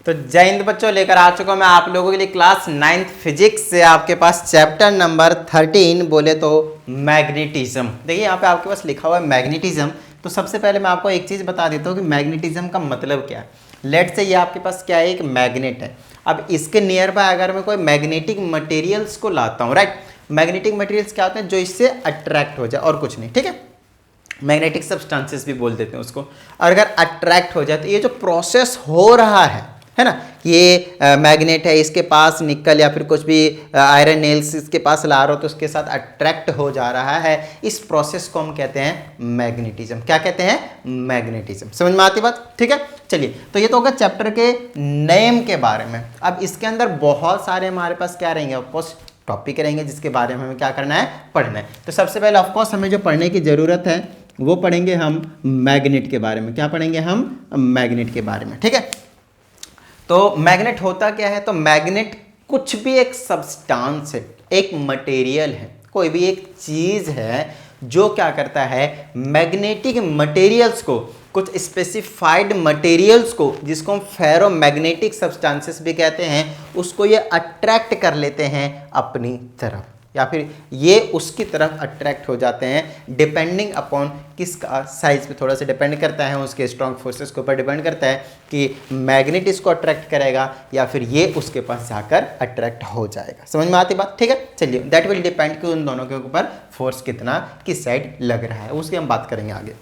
तो जय हिंद बच्चों, लेकर आ चुका हूं मैं आप लोगों के लिए क्लास 9th फिजिक्स से आपके पास चैप्टर नंबर 13 बोले तो मैग्नेटिज्म। देखिए यहाँ पे आपके पास लिखा हुआ है मैग्नेटिज्म। तो सबसे पहले मैं आपको एक चीज़ बता देता हूँ कि मैग्नेटिज्म का मतलब क्या है। लेट से ये आपके पास क्या है, एक मैग्नेट है। अब इसके नियर बाय अगर मैं कोई मैग्नेटिक मटेरियल्स को लाता हूँ, राइट, मैग्नेटिक मटेरियल्स क्या होते हैं, जो इससे अट्रैक्ट हो जाए और कुछ नहीं, ठीक है। मैग्नेटिक सब्सटेंसेस भी बोल देते हैं उसको। और अगर अट्रैक्ट हो जाए तो ये जो प्रोसेस हो रहा है ना, ये मैग्नेट है, इसके पास निकल या फिर कुछ भी आयरन नेल्स इसके पास ला रहा हो तो उसके साथ अट्रैक्ट हो जा रहा है, इस प्रोसेस को हम कहते हैं मैग्नेटिज्म। क्या कहते हैं? मैग्नेटिज्म। समझ में आती बात? ठीक है, चलिए। तो ये तो होगा चैप्टर के नेम के बारे में। अब इसके अंदर बहुत सारे हमारे पास क्या रहेंगे, ऑफकोर्स टॉपिक रहेंगे जिसके बारे में हमें क्या करना है, पढ़ना है। तो सबसे पहले ऑफकोर्स हमें जो पढ़ने की ज़रूरत है वो पढ़ेंगे हम मैग्नेट के बारे में। क्या पढ़ेंगे हम? मैग्नेट के बारे में, ठीक है। तो मैग्नेट होता क्या है? तो मैग्नेट कुछ भी एक सब्सटेंस है, एक मटेरियल है, कोई भी एक चीज़ है जो क्या करता है, मैग्नेटिक मटेरियल्स को, कुछ स्पेसिफाइड मटेरियल्स को, जिसको हम फेरोमैग्नेटिक सब्सटेंसेस भी कहते हैं, उसको ये अट्रैक्ट कर लेते हैं अपनी तरफ, या फिर ये उसकी तरफ अट्रैक्ट हो जाते हैं, डिपेंडिंग अपॉन किसका साइज पे थोड़ा सा डिपेंड करता है, उसके स्ट्रॉन्ग फोर्सेस के ऊपर डिपेंड करता है कि मैग्नेट इसको अट्रैक्ट करेगा या फिर ये उसके पास जाकर अट्रैक्ट हो जाएगा। समझ में आती बात? ठीक है, चलिए। दैट विल डिपेंड कि उन दोनों के ऊपर फोर्स कितना किस साइड लग रहा है, उसकी हम बात करेंगे आगे।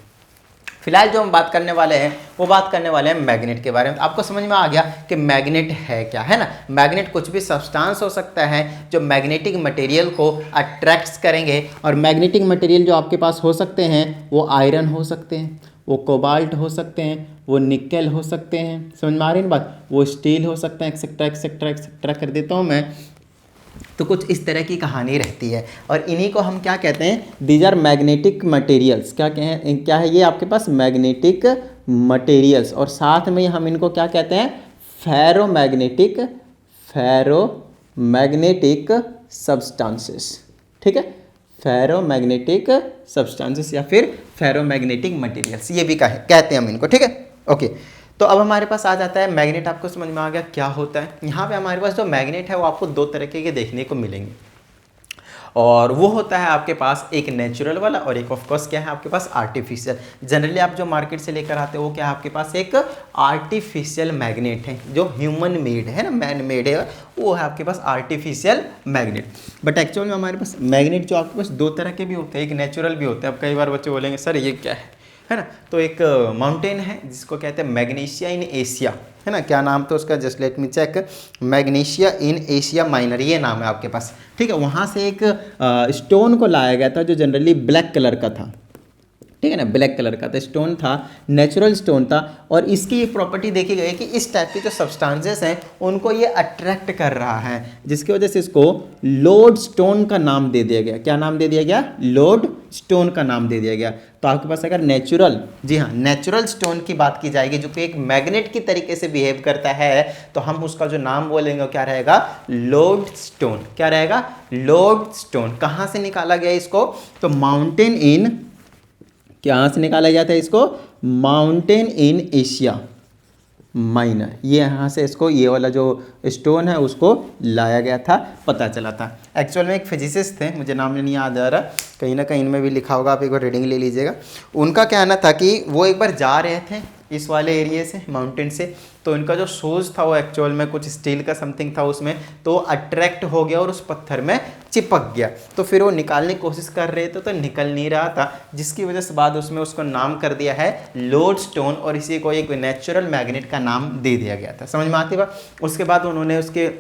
फिलहाल जो हम बात करने वाले हैं वो बात करने वाले हैं मैग्नेट के बारे में। आपको समझ में आ गया कि मैग्नेट है क्या, है ना। मैग्नेट कुछ भी सब्सटेंस हो सकता है जो मैग्नेटिक मटेरियल को अट्रैक्ट्स करेंगे। और मैग्नेटिक मटेरियल जो आपके पास हो सकते हैं वो आयरन हो सकते हैं, वो कोबाल्ट हो सकते हैं, वो निकेल हो सकते हैं, समझ में आ रही है बात, वो स्टील हो सकते हैं, एक्सेट्रा एक्सेट्रा एक्सेट्रा कर देता हूँ मैं। तो कुछ इस तरह की कहानी रहती है और इन्हीं को हम क्या कहते हैं, दीज आर मैग्नेटिक मटेरियल्स। क्या कहें, क्या है ये आपके पास? Magnetic materials. और साथ में हम इनको क्या कहते हैं? फेरोमैग्नेटिक सब्सटेंसेस, ठीक है। फेरोमैग्नेटिक सब्सटेंसेस या फिर फेरोमैग्नेटिक मटेरियल्स, ये भी कहते हैं हम इनको, ठीक है, ओके। तो अब हमारे पास आ जाता है मैग्नेट। आपको समझ में आ गया क्या होता है। यहाँ पे हमारे पास जो मैग्नेट है वो आपको दो तरीके के देखने को मिलेंगे, और वो होता है आपके पास एक नेचुरल वाला और एक ऑफकोर्स क्या है आपके पास, आर्टिफिशियल। जनरली आप जो मार्केट से लेकर आते हो वो क्या है आपके पास, एक आर्टिफिशियल मैग्नेट है, जो ह्यूमन मेड है ना, मैन मेड है, वो है आपके पास आर्टिफिशियल मैग्नेट। बट एक्चुअल में हमारे पास मैग्नेट जो आपके पास दो तरह के भी होते हैं, एक नेचुरल भी होते हैं। अब कई बार बच्चे बोलेंगे सर ये क्या है ना। तो एक माउंटेन है जिसको कहते हैं मैग्नीशिया इन एशिया, है ना। क्या नाम था उसका, just let me check, magnesia in Asia Minor, ये नाम है आपके पास, ठीक है। वहाँ से एक स्टोन को लाया गया था जो जनरली ब्लैक कलर का था, ठीक है ना, ब्लैक कलर का था, स्टोन था, नेचुरल स्टोन था। और इसकी ये प्रॉपर्टी देखी गई कि इस टाइप के जो सब्सटेंसेस हैं उनको ये अट्रैक्ट कर रहा है, जिसकी वजह से इसको लोड स्टोन का नाम दे दिया गया। क्या नाम दे दिया गया? लोड स्टोन का नाम दे दिया गया। तो आपके पास अगर नेचुरल, जी हाँ, नेचुरल स्टोन की बात की जाएगी जो कि एक मैग्नेट की तरीके से बिहेव करता है, तो हम उसका जो नाम बोलेंगे वो क्या रहेगा? Load stone. क्या रहेगा? Load stone. कहाँ से निकाला गया इसको? तो माउंटेन इन, कहाँ से निकाला जाता है इसको? Mountain in Asia Minor. ये यहाँ से इसको, ये वाला जो स्टोन है उसको लाया गया था, पता चला था। एक्चुअल में एक फिजिसिस्ट थे, मुझे नाम नहीं याद आ रहा, कहीं ना कहीं इनमें भी लिखा होगा, आप एक बार रीडिंग ले लीजिएगा। उनका कहना था कि वो एक बार जा रहे थे इस वाले एरिया से, माउंटेन से, तो इनका जो शूज़ था वो एक्चुअल में कुछ स्टील का समथिंग था उसमें, तो अट्रैक्ट हो गया और उस पत्थर में चिपक गया। तो फिर वो निकालने की कोशिश कर रहे थे तो निकल नहीं रहा था, जिसकी वजह से बाद उसमें उसको नाम कर दिया है लोड स्टोन, और इसी को एक नेचुरल मैग्नेट का नाम दे दिया गया था। समझ में आती बात? उसके बाद उन्होंने उसके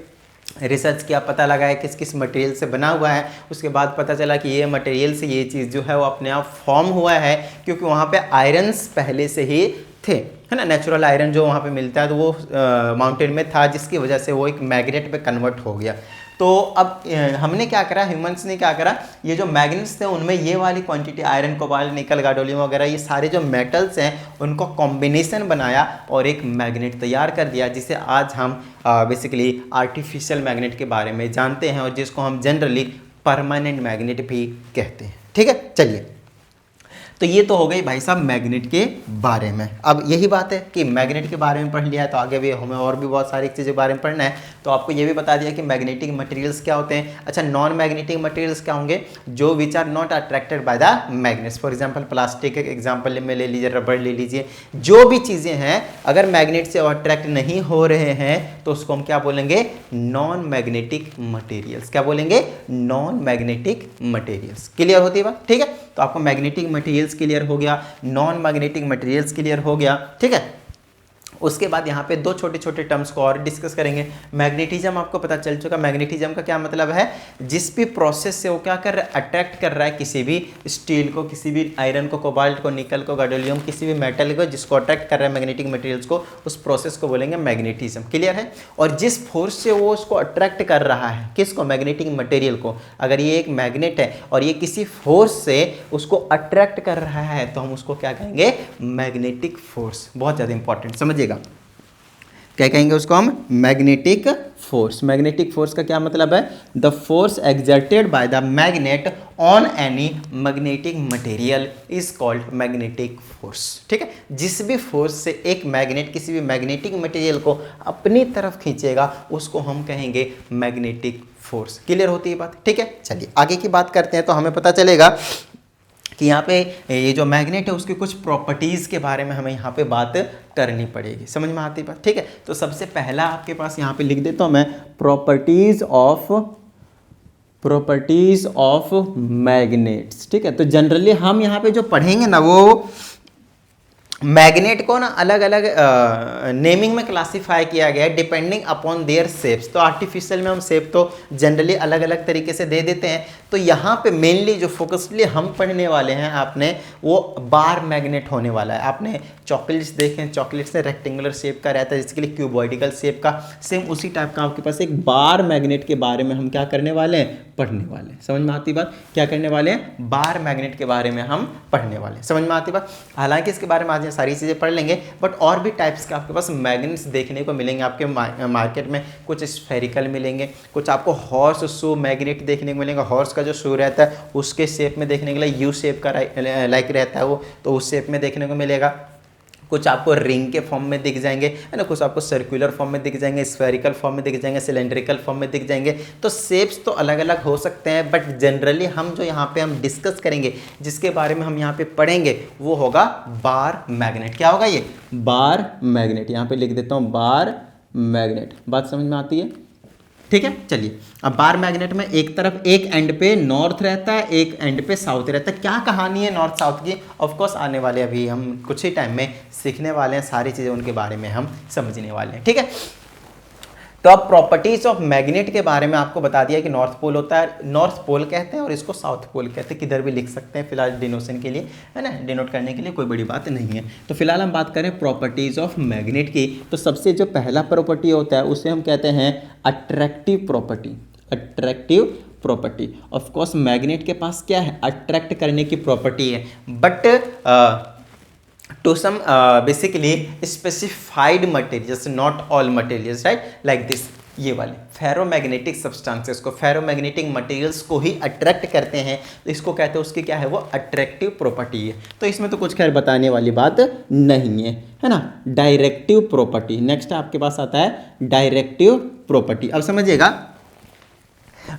रिसर्च किया, पता लगाया किस किस मटेरियल से बना हुआ है। उसके बाद पता चला कि ये मटेरियल से ये चीज़ जो है वो अपने आप फॉर्म हुआ है, क्योंकि वहाँ पे आयरन्स पहले से ही थे, है ना। नेचुरल आयरन जो वहाँ पे मिलता है तो वो माउंटेन में था, जिसकी वजह से वो एक मैग्नेट पे कन्वर्ट हो गया। तो अब हमने क्या करा, ह्यूमंस ने क्या करा, ये जो मैग्नेट्स थे उनमें ये वाली क्वांटिटी आयरन, कोबाल्ट, निकल, गाडोलियम वगैरह, ये सारे जो मेटल्स हैं उनको कॉम्बिनेशन बनाया और एक मैग्नेट तैयार कर दिया, जिसे आज हम बेसिकली आर्टिफिशियल मैग्नेट के बारे में जानते हैं, और जिसको हम जनरली परमानेंट मैग्नेट भी कहते हैं, ठीक है। चलिए, तो ये तो हो गई भाई साहब मैग्नेट के बारे में। अब यही बात है कि मैग्नेट के बारे में पढ़ लिया है तो आगे भी हमें और भी बहुत सारी चीज़ों के बारे में पढ़ना है। तो आपको ये भी बता दिया कि मैग्नेटिक मटेरियल्स क्या होते हैं। अच्छा, नॉन मैग्नेटिक मटेरियल्स क्या होंगे? जो which are not attracted by the magnets. For example plastic के एग्जांपल में ले लीजिए, रबड़ ले लीजिए, जो भी चीज़ें हैं अगर मैग्नेट से अट्रैक्ट नहीं हो रहे हैं तो उसको हम क्या बोलेंगे? Non magnetic materials. क्या बोलेंगे? Non magnetic materials. क्लियर होती है बात? ठीक है, तो आपको मैग्नेटिक मटेरियल्स क्लियर हो गया, नॉन मैग्नेटिक मटेरियल्स क्लियर हो गया। ठीक है, उसके बाद यहाँ पे दो छोटे छोटे टर्म्स को और डिस्कस करेंगे। मैग्नेटिज्म आपको पता चल चुका। मैग्नेटिज्म का क्या मतलब है? जिस भी प्रोसेस से वो क्या कर रहा है? अट्रैक्ट कर रहा है किसी भी स्टील को, किसी भी आयरन को, कोबाल्ट को, निकल को, गाडोलियम, किसी भी मेटल को, जिसको अट्रैक्ट कर रहा है मैग्नेटिक मटेरियल्स को, उस प्रोसेस को बोलेंगे मैग्नेटिज्म। क्लियर है? और जिस फोर्स से वो उसको अट्रैक्ट कर रहा है, किसको? मैग्नेटिक मटेरियल को। अगर ये एक मैग्नेट है और ये किसी फोर्स से उसको अट्रैक्ट कर रहा है तो हम उसको क्या कहेंगे? Magnetic force. बहुत ज़्यादा इंपॉर्टेंट, समझिएगा। क्या कहेंगे उसको हम? Magnetic force. मैग्नेटिक फोर्स का क्या मतलब है? The force exerted by the magnet on any magnetic material is called magnetic force. ठीक है, जिस भी फोर्स से एक मैग्नेट किसी भी मैग्नेटिक मटेरियल को अपनी तरफ खींचेगा उसको हम कहेंगे मैग्नेटिक फोर्स। क्लियर होती है बात? ठीक है, चलिए आगे की बात करते हैं तो हमें पता चलेगा कि यहाँ पे ये जो मैग्नेट है उसकी कुछ प्रॉपर्टीज़ के बारे में हमें यहाँ पे बात करनी पड़ेगी। समझ में आती बात? ठीक है, तो सबसे पहला आपके पास यहाँ पे लिख देता हूँ मैं, प्रॉपर्टीज ऑफ मैग्नेट्स। ठीक है, तो जनरली हम यहाँ पे जो पढ़ेंगे ना वो मैग्नेट को ना अलग अलग नेमिंग में क्लासिफाई किया गया है डिपेंडिंग अपॉन देयर शेप्स। तो आर्टिफिशियल में हम शेप तो जनरली अलग अलग तरीके से दे देते हैं। तो यहाँ पे मेनली जो फोकसली हम पढ़ने वाले हैं आपने वो बार मैग्नेट होने वाला है। आपने चॉकलेट्स देखें, चॉकलेट्स में रेक्टेंगुलर शेप का रहता है, जिसके लिए क्यूबॉइडिकल शेप का, सेम उसी टाइप का आपके पास एक बार मैग्नेट के बारे में हम क्या करने वाले हैं? पढ़ने वाले हैं। समझ में आती बात? क्या करने वाले हैं? बार मैग्नेट के बारे में हम पढ़ने वाले हैं। समझ में आती बात? हालांकि इसके बारे में आज सारी चीज़ें पढ़ लेंगे, बट और भी टाइप्स के आपके पास मैग्नेट्स देखने को मिलेंगे आपके मार्केट में। कुछ स्फेरिकल मिलेंगे, कुछ आपको हॉर्स शू मैग्नेट देखने को मिलेंगे। हॉर्स का जो शू रहता है उसके शेप में देखने के लिए यू शेप का लाइक रहता है वो, तो उस शेप में देखने को मिलेगा। कुछ आपको रिंग के फॉर्म में दिख जाएंगे, है ना, कुछ आपको सर्कुलर फॉर्म में दिख जाएंगे, स्फेरिकल फॉर्म में दिख जाएंगे, सिलेंड्रिकल फॉर्म में दिख जाएंगे। तो शेप्स तो अलग अलग हो सकते हैं, बट जनरली हम जो यहाँ पे हम डिस्कस करेंगे, जिसके बारे में हम यहाँ पे पढ़ेंगे, वो होगा बार मैग्नेट। क्या होगा ये? Bar magnet. यहाँ पे लिख देता हूँ बार मैग्नेट। बात समझ में आती है? ठीक है, चलिए अब बार मैग्नेट में एक तरफ एक एंड पे नॉर्थ रहता है, एक एंड पे साउथ रहता है। क्या कहानी है नॉर्थ साउथ की? ऑफ कोर्स आने वाले अभी हम कुछ ही टाइम में सीखने वाले हैं, सारी चीज़ें उनके बारे में हम समझने वाले हैं। ठीक है, तो अब प्रॉपर्टीज ऑफ मैग्नेट के बारे में आपको बता दिया कि नॉर्थ पोल होता है, नॉर्थ पोल कहते हैं, और इसको साउथ पोल कहते हैं। किधर भी लिख सकते हैं फिलहाल डिनोशन के लिए, है ना, डिनोट करने के लिए कोई बड़ी बात नहीं है। तो फिलहाल हम बात करें प्रॉपर्टीज ऑफ मैग्नेट की, तो सबसे जो पहला प्रॉपर्टी होता है उसे हम कहते हैं attractive property. Attractive property, of course magnet के पास क्या है? अट्रैक्ट करने की प्रॉपर्टी है, but to some basically specified materials, not all materials, right, like this। ये वाले फेरोमैग्नेटिक सब्सटेंसेस को, फेरोमैग्नेटिक मटेरियल्स को ही अट्रैक्ट करते हैं, तो इसको कहते हैं, उसकी क्या है? वो अट्रैक्टिव प्रॉपर्टी है। तो इसमें तो कुछ खैर बताने वाली बात नहीं है ना। डायरेक्टिव प्रॉपर्टी नेक्स्ट आपके पास आता है, डायरेक्टिव प्रॉपर्टी। अब समझिएगा,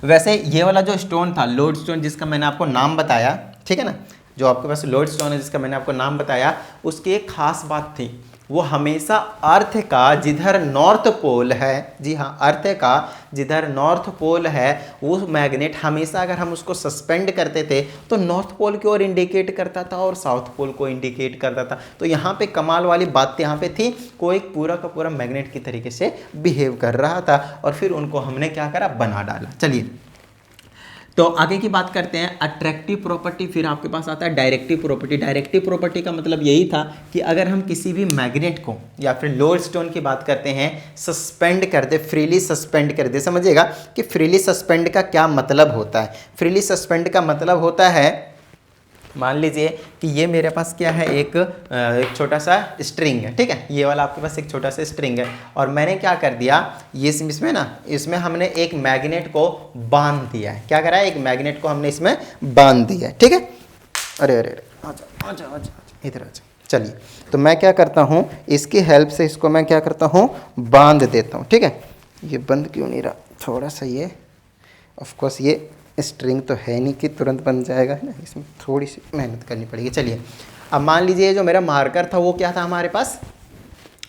वैसे ये वाला जो स्टोन था, लोड स्टोन, जिसका मैंने आपको नाम बताया, ठीक है ना, जो आपके पास लोड स्टोन है जिसका मैंने आपको नाम बताया, उसकी एक खास बात थी, वो हमेशा अर्थ का जिधर नॉर्थ पोल है, जी हाँ, अर्थ का जिधर नॉर्थ पोल है, वो मैग्नेट हमेशा अगर हम उसको सस्पेंड करते थे तो नॉर्थ पोल की ओर इंडिकेट करता था और साउथ पोल को इंडिकेट करता था। तो यहाँ पे कमाल वाली बात यहाँ पे थी, कोई पूरा का पूरा मैग्नेट की तरीके से बिहेव कर रहा था, और फिर उनको हमने क्या करा? बना डाला। चलिए तो आगे की बात करते हैं, अट्रैक्टिव प्रॉपर्टी। फिर आपके पास आता है डायरेक्टिव प्रॉपर्टी। डायरेक्टिव प्रॉपर्टी का मतलब यही था कि अगर हम किसी भी मैग्नेट को, या फिर लोड स्टोन की बात करते हैं, सस्पेंड कर दे, फ्रीली सस्पेंड कर दे। समझिएगा कि फ्रीली सस्पेंड का क्या मतलब होता है। फ्रीली सस्पेंड का मतलब होता है, मान लीजिए कि ये मेरे पास क्या है, एक छोटा सा स्ट्रिंग है, ठीक है, ये वाला आपके पास एक छोटा सा स्ट्रिंग है, और मैंने क्या कर दिया, ये इसमें ना, इसमें हमने एक मैग्नेट को बांध दिया है। क्या करा है? एक मैग्नेट को हमने इसमें बांध दिया है, ठीक है। अरे अरे इधर आ जाओ। चलिए, तो मैं क्या करता हूँ, इसकी हेल्प से इसको मैं क्या करता हूँ, बांध देता हूँ। ठीक है, ये बंद क्यों नहीं रहा, थोड़ा सा ये, ऑफ कोर्स ये स्ट्रिंग तो है नहीं कि तुरंत बन जाएगा, है ना, इसमें थोड़ी सी मेहनत करनी पड़ेगी। चलिए, अब मान लीजिए जो मेरा मार्कर था वो क्या था हमारे पास,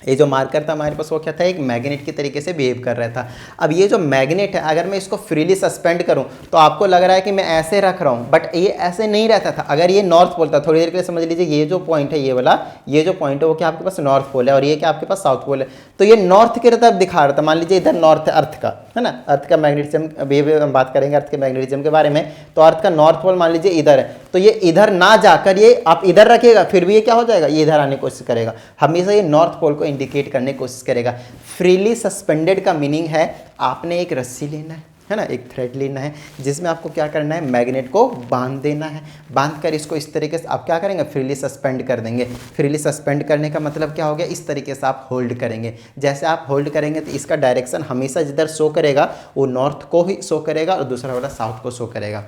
ये जो मार्कर था हमारे पास वो क्या था, एक मैग्नेट की तरीके से बिहेव कर रहा था। अब ये जो मैग्नेट है, अगर मैं इसको फ्रीली सस्पेंड करूं तो आपको लग रहा है कि मैं ऐसे रख रहा हूं, बट ये ऐसे नहीं रहता था। अगर ये नॉर्थ पोल था, थोड़ी देर के लिए समझ लीजिए, ये जो पॉइंट है, ये वाला, ये जो पॉइंट है वो क्या आपके पास नॉर्थ पोल है, और ये क्या आपके पास साउथ पोल है। तो ये नॉर्थ की तरफ दिखा रहा था। मान लीजिए इधर नॉर्थ है अर्थ का, है ना, अर्थ का मैग्नेटिज्म, अभी हम बात करेंगे अर्थ के मैग्नेटिज्म के बारे में। तो अर्थ का नॉर्थ पोल मान लीजिए इधर है, तो ये इधर ना जाकर ये आप इधर रखिएगा, फिर भी ये क्या हो जाएगा, ये इधर आने की कोशिश करेगा। हमेशा ये नॉर्थ पोल को इंडिकेट करने की कोशिश करेगा। फ्रीली सस्पेंडेड का मीनिंग है आपने एक रस्सी लेना है ना, एक थ्रेड लेना है, जिसमें आपको क्या करना है, मैग्नेट को बांध देना है। बांध कर इसको इस तरीके से आप क्या करेंगे, फ्रीली सस्पेंड कर देंगे। फ्रीली सस्पेंड करने का मतलब क्या हो गया, इस तरीके से आप होल्ड करेंगे। जैसे आप होल्ड करेंगे तो इसका डायरेक्शन हमेशा जिधर शो करेगा वो नॉर्थ को ही शो करेगा और दूसरा वाला साउथ को शो करेगा।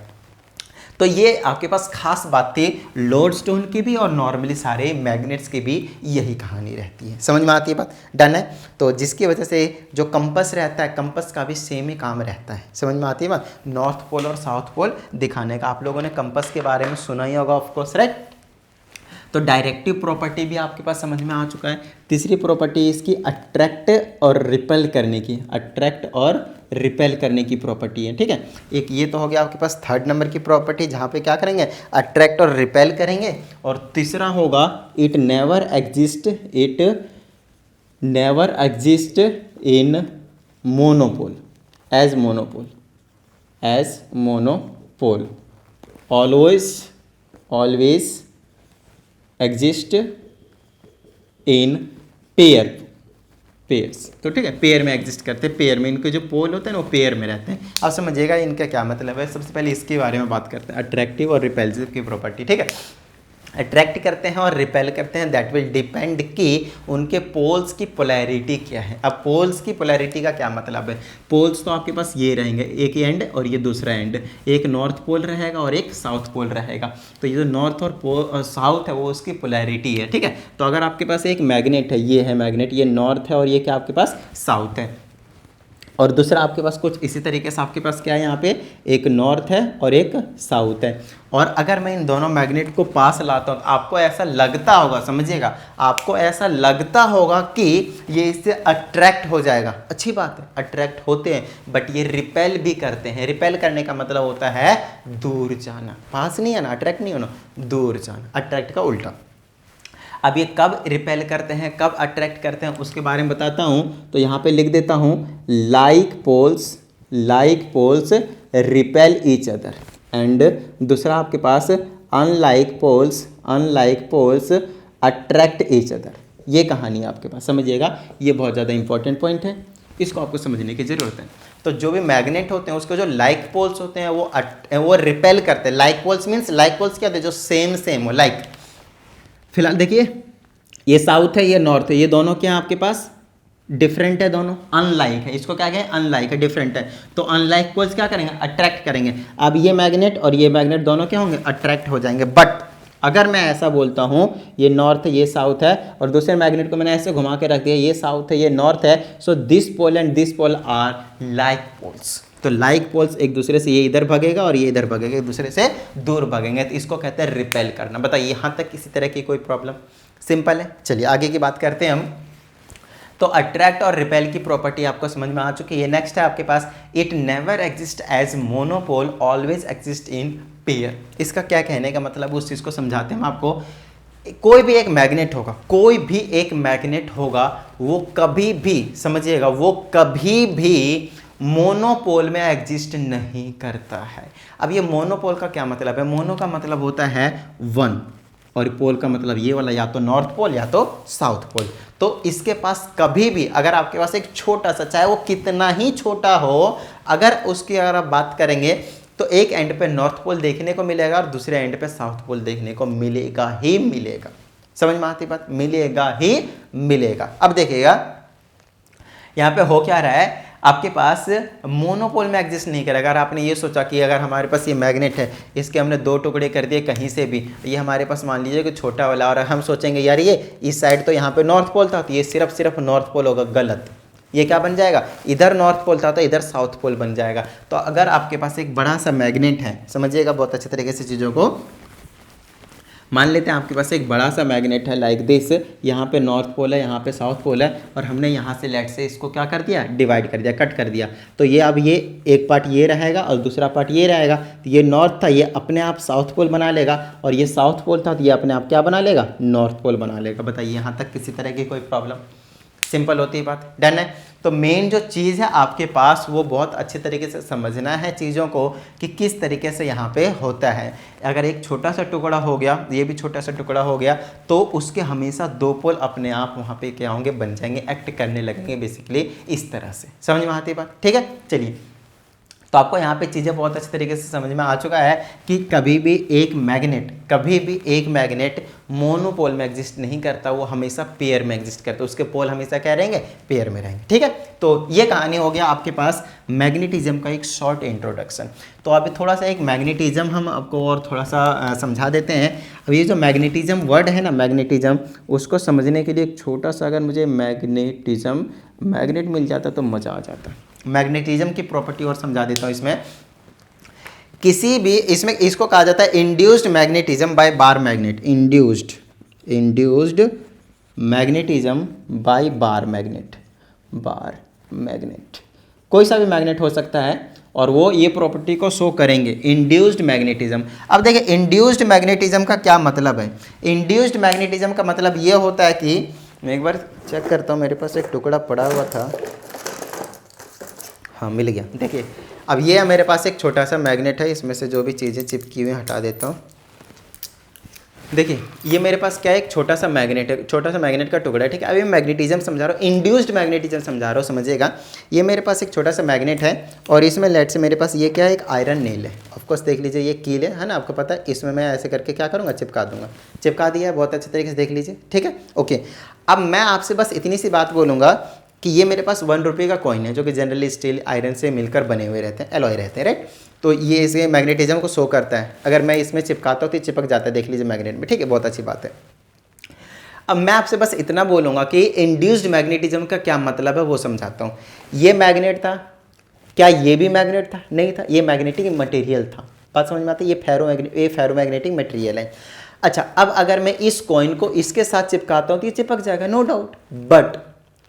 तो ये आपके पास खास बात थी लोडस्टोन की भी और नॉर्मली सारे मैग्नेट्स की भी यही कहानी रहती है। समझ में आती है बात, डन है। तो जिसकी वजह से जो कंपस रहता है, कंपस का भी सेम ही काम रहता है। समझ में आती है बात, नॉर्थ पोल और साउथ पोल दिखाने का। आप लोगों ने कंपस के बारे में सुना ही होगा ऑफकोर्स, राइट। तो डायरेक्टिव प्रॉपर्टी भी आपके पास समझ में आ चुका है। तीसरी प्रॉपर्टी इसकी अट्रैक्ट और रिपेल करने की, अट्रैक्ट और रिपेल करने की प्रॉपर्टी है। ठीक है, एक ये तो हो गया आपके पास थर्ड नंबर की प्रॉपर्टी, जहाँ पे क्या करेंगे, अट्रैक्ट और रिपेल करेंगे। और तीसरा होगा it never exist in monopole, as monopole, always exist in pairs. तो ठीक है, पेयर में एग्जिस्ट करते हैं, पेयर में इनके जो पोल होते हैं ना वो पेयर में रहते हैं। आप समझिएगा इनका क्या मतलब है। सबसे पहले इसके बारे में बात करते हैं, अट्रैक्टिव और रिपेल्सिव की प्रॉपर्टी। ठीक है, अट्रैक्ट करते हैं और रिपेल करते हैं, दैट विल डिपेंड कि उनके पोल्स की पोलैरिटी क्या है। अब पोल्स की पोलैरिटी का क्या मतलब है, पोल्स तो आपके पास ये रहेंगे, एक एंड और ये दूसरा एंड, एक नॉर्थ पोल रहेगा और एक साउथ पोल रहेगा। तो ये जो नॉर्थ और साउथ है वो उसकी पोलैरिटी है। ठीक है, तो अगर आपके पास एक मैग्नेट है, ये है मैग्नेट, ये नॉर्थ है और ये क्या आपके पास साउथ है, और दूसरा आपके पास कुछ इसी तरीके से आपके पास क्या है, यहाँ पे एक नॉर्थ है और एक साउथ है। और अगर मैं इन दोनों मैग्नेट को पास लाता हूँ तो आपको ऐसा लगता होगा, समझिएगा, आपको ऐसा लगता होगा कि ये इससे अट्रैक्ट हो जाएगा। अच्छी बात है, अट्रैक्ट होते हैं, बट ये रिपेल भी करते हैं। रिपेल करने का मतलब होता है दूर जाना, पास नहीं आना, अट्रैक्ट नहीं होना, दूर जाना, अट्रैक्ट का उल्टा। अब ये कब रिपेल करते हैं, कब अट्रैक्ट करते हैं, उसके बारे में बताता हूँ। तो यहाँ पे लिख देता हूँ, like poles repel each other, एंड दूसरा आपके पास unlike poles attract each other. ये कहानी आपके पास, समझिएगा, ये बहुत ज़्यादा इंपॉर्टेंट पॉइंट है, इसको आपको समझने की ज़रूरत है। तो जो भी मैग्नेट होते हैं उसके जो लाइक पोल्स होते हैं वो रिपेल करते हैं। Like poles means, like poles क्या होते हैं, जो सेम हो, लाइक। फिलहाल देखिए, ये साउथ है, ये नॉर्थ है, ये दोनों क्या है आपके पास, डिफरेंट है, दोनों अनलाइक है। इसको क्या कहें, अनलाइक है, डिफरेंट है। तो अनलाइक पोल्स क्या करेंगे, अट्रैक्ट करेंगे। अब ये मैग्नेट और ये मैग्नेट दोनों क्या होंगे, अट्रैक्ट हो जाएंगे। बट अगर मैं ऐसा बोलता हूँ, ये नॉर्थ है, ये साउथ है, और दूसरे मैग्नेट को मैंने ऐसे घुमा के रख दिया, ये साउथ है, ये नॉर्थ है, so this pole and this pole are like poles. तो लाइक पोल्स एक दूसरे से, ये इधर भागेगा और ये इधर भागेगा, एक दूसरे से दूर भागेंगे, तो इसको कहते हैं रिपेल करना। बताइए यहाँ तक किसी तरह की कोई प्रॉब्लम, सिंपल है। चलिए आगे की बात करते हैं हम। तो अट्रैक्ट और रिपेल की प्रॉपर्टी आपको समझ में आ चुकी है। नेक्स्ट है आपके पास, it never exist as monopole, always exist in pair. इसका क्या कहने का मतलब, उस चीज़ को समझाते हैं हम आपको। कोई भी एक मैग्नेट होगा, वो कभी भी, समझिएगा, वो कभी भी मोनोपोल में एग्जिस्ट नहीं करता है। अब ये मोनोपोल का क्या मतलब है, मोनो का मतलब होता है वन, और पोल का मतलब ये वाला, या तो नॉर्थ पोल या तो साउथ पोल। तो इसके पास कभी भी, अगर आपके पास एक छोटा सा, चाहे वो कितना ही छोटा हो, अगर उसकी अगर आप बात करेंगे तो एक एंड पे नॉर्थ पोल देखने को मिलेगा और दूसरे एंड पे साउथ पोल देखने को मिलेगा ही मिलेगा। समझ में आती बात, मिलेगा ही मिलेगा। अब देखिएगा यहाँ पे हो क्या रहा है, आपके पास मोनोपोल में एग्जिस्ट नहीं करेगा। अगर आपने ये सोचा कि अगर हमारे पास ये मैग्नेट है, इसके हमने 2 टुकड़े कर दिए कहीं से भी, ये हमारे पास मान लीजिए कि छोटा वाला, और हम सोचेंगे यार ये इस साइड तो यहाँ पे नॉर्थ पोल था, तो ये सिर्फ नॉर्थ पोल होगा। गलत। ये क्या बन जाएगा, इधर नॉर्थ पोल था तो इधर साउथ पोल बन जाएगा। तो अगर आपके पास एक बड़ा सा मैग्नेट है, समझिएगा बहुत अच्छे तरीके से चीज़ों को, मान लेते हैं आपके पास एक बड़ा सा मैग्नेट है लाइक दिस, यहाँ पे नॉर्थ पोल है, यहाँ पे साउथ पोल है, और हमने यहाँ से लेट से इसको क्या कर दिया, डिवाइड कर दिया, कट कर दिया। तो ये अब ये एक पार्ट ये रहेगा और दूसरा पार्ट ये रहेगा। तो ये नॉर्थ था, ये अपने आप साउथ पोल बना लेगा, और ये साउथ पोल था तो ये अपने आप क्या बना लेगा, नॉर्थ पोल बना लेगा। बताइए यहाँ तक किसी तरह की कोई प्रॉब्लम? सिंपल होती है बात, डन है। तो मेन जो चीज़ है आपके पास वो बहुत अच्छे तरीके से समझना है चीज़ों को कि किस तरीके से यहाँ पे होता है। अगर एक छोटा सा टुकड़ा हो गया, ये भी छोटा सा टुकड़ा हो गया, तो उसके हमेशा 2 पोल अपने आप वहाँ पे क्या होंगे, बन जाएंगे, एक्ट करने लगेंगे बेसिकली इस तरह से। समझ में आती है बात? ठीक है, चलिए। तो आपको यहाँ पे चीज़ें बहुत अच्छे तरीके से समझ में आ चुका है कि कभी भी एक मैग्नेट मोनोपोल में एग्जिस्ट नहीं करता, वो हमेशा पेयर में एग्जिस्ट करता है। उसके पोल हमेशा क्या रहेंगे, पेयर में रहेंगे। ठीक है, तो ये कहानी हो गया आपके पास मैग्नेटिज्म का एक शॉर्ट इंट्रोडक्शन। तो अभी थोड़ा सा एक मैग्नेटिज्म हम आपको और थोड़ा सा समझा देते हैं। अब ये जो मैग्नेटिज्म वर्ड है ना, मैग्नेटिज्म, उसको समझने के लिए एक छोटा सा अगर मुझे मैग्नेट मिल जाता तो मज़ा आ जाता। मैग्नेटिज्म की प्रॉपर्टी और समझा देता हूँ इसमें। किसी भी इसमें इसको कहा जाता है induced magnetism by bar magnet. Induced magnetism by bar magnet. कोई सा भी मैग्नेट हो सकता है और वो ये प्रॉपर्टी को शो करेंगे, इंड्यूस्ड मैग्नेटिज्म। अब देखिए इंड्यूस्ड मैग्नेटिज्म का क्या मतलब है। इंड्यूस्ड मैग्नेटिज्म का मतलब ये होता है कि मैं एक बार चेक करता हूँ, मेरे पास एक टुकड़ा पड़ा हुआ था, हाँ मिल गया। देखिए अब ये मेरे पास एक छोटा सा मैग्नेट है, इसमें से जो भी चीज़ें चिपकी हुई हटा देता हूँ। देखिए ये मेरे पास क्या है, एक छोटा सा मैग्नेट है, छोटा सा मैग्नेट का टुकड़ा है। ठीक है, अभी मैं मैग्नेटिज्म समझा रहा हूँ, इंड्यूस्ड मैग्नेटिज्म समझा रहा हूँ, समझिएगा। ये मेरे पास एक छोटा सा मैग्नेट है और इसमें लेट से मेरे पास ये क्या है, एक आयरन नेल है। ऑफकोर्स देख लीजिए ये कील है ना, आपको पता है। इसमें मैं ऐसे करके क्या करूँगा, चिपका दूंगा। चिपका दिया है, बहुत अच्छे तरीके से देख लीजिए। ठीक है, ओके। अब मैं आपसे बस इतनी सी बात बोलूँगा कि ये मेरे पास 1 रुपये का कॉइन है, जो कि जनरली स्टील आयरन से मिलकर बने हुए रहते हैं, एलॉय रहते हैं, राइट। तो ये इसे मैग्नेटिज्म को शो करता है। अगर मैं इसमें चिपकाता हूँ तो चिपक जाता है, देख लीजिए मैग्नेट में। ठीक है, बहुत अच्छी बात है। अब मैं आपसे बस इतना बोलूँगा कि इंड्यूस्ड मैग्नेटिज्म का क्या मतलब है वो समझाता हूँ। ये मैग्नेट था, क्या ये भी मैग्नेट था? नहीं था, ये मैग्नेटिक मटेरियल था। बात समझ में आती है? ये फेरोमैग्नेटिक मटेरियल है। अच्छा, अब अगर मैं इस कॉइन को इसके साथ चिपकाता हूँ तो ये चिपक जाएगा, नो डाउट। बट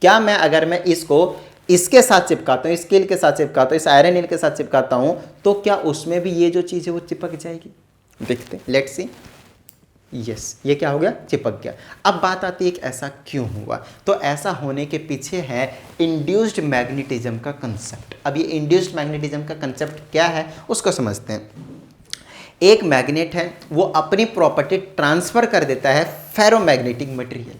क्या मैं अगर मैं इसको इसके साथ चिपकाता हूँ, इस कील के साथ चिपकाता हूँ, इस आयरन नील के साथ चिपकाता हूँ, तो क्या उसमें भी ये जो चीज़ है वो चिपक जाएगी? देखते हैं, लेट्स सी। यस, ये क्या हो गया, चिपक गया। अब बात आती है कि ऐसा क्यों हुआ। तो ऐसा होने के पीछे है इंड्यूस्ड मैग्नेटिज्म का कंसेप्ट। अब ये इंड्यूस्ड मैग्नेटिज्म का कंसेप्ट क्या है उसको समझते हैं। एक मैग्नेट है, वो अपनी प्रॉपर्टी ट्रांसफर कर देता है फेरोमैग्नेटिक मटेरियल।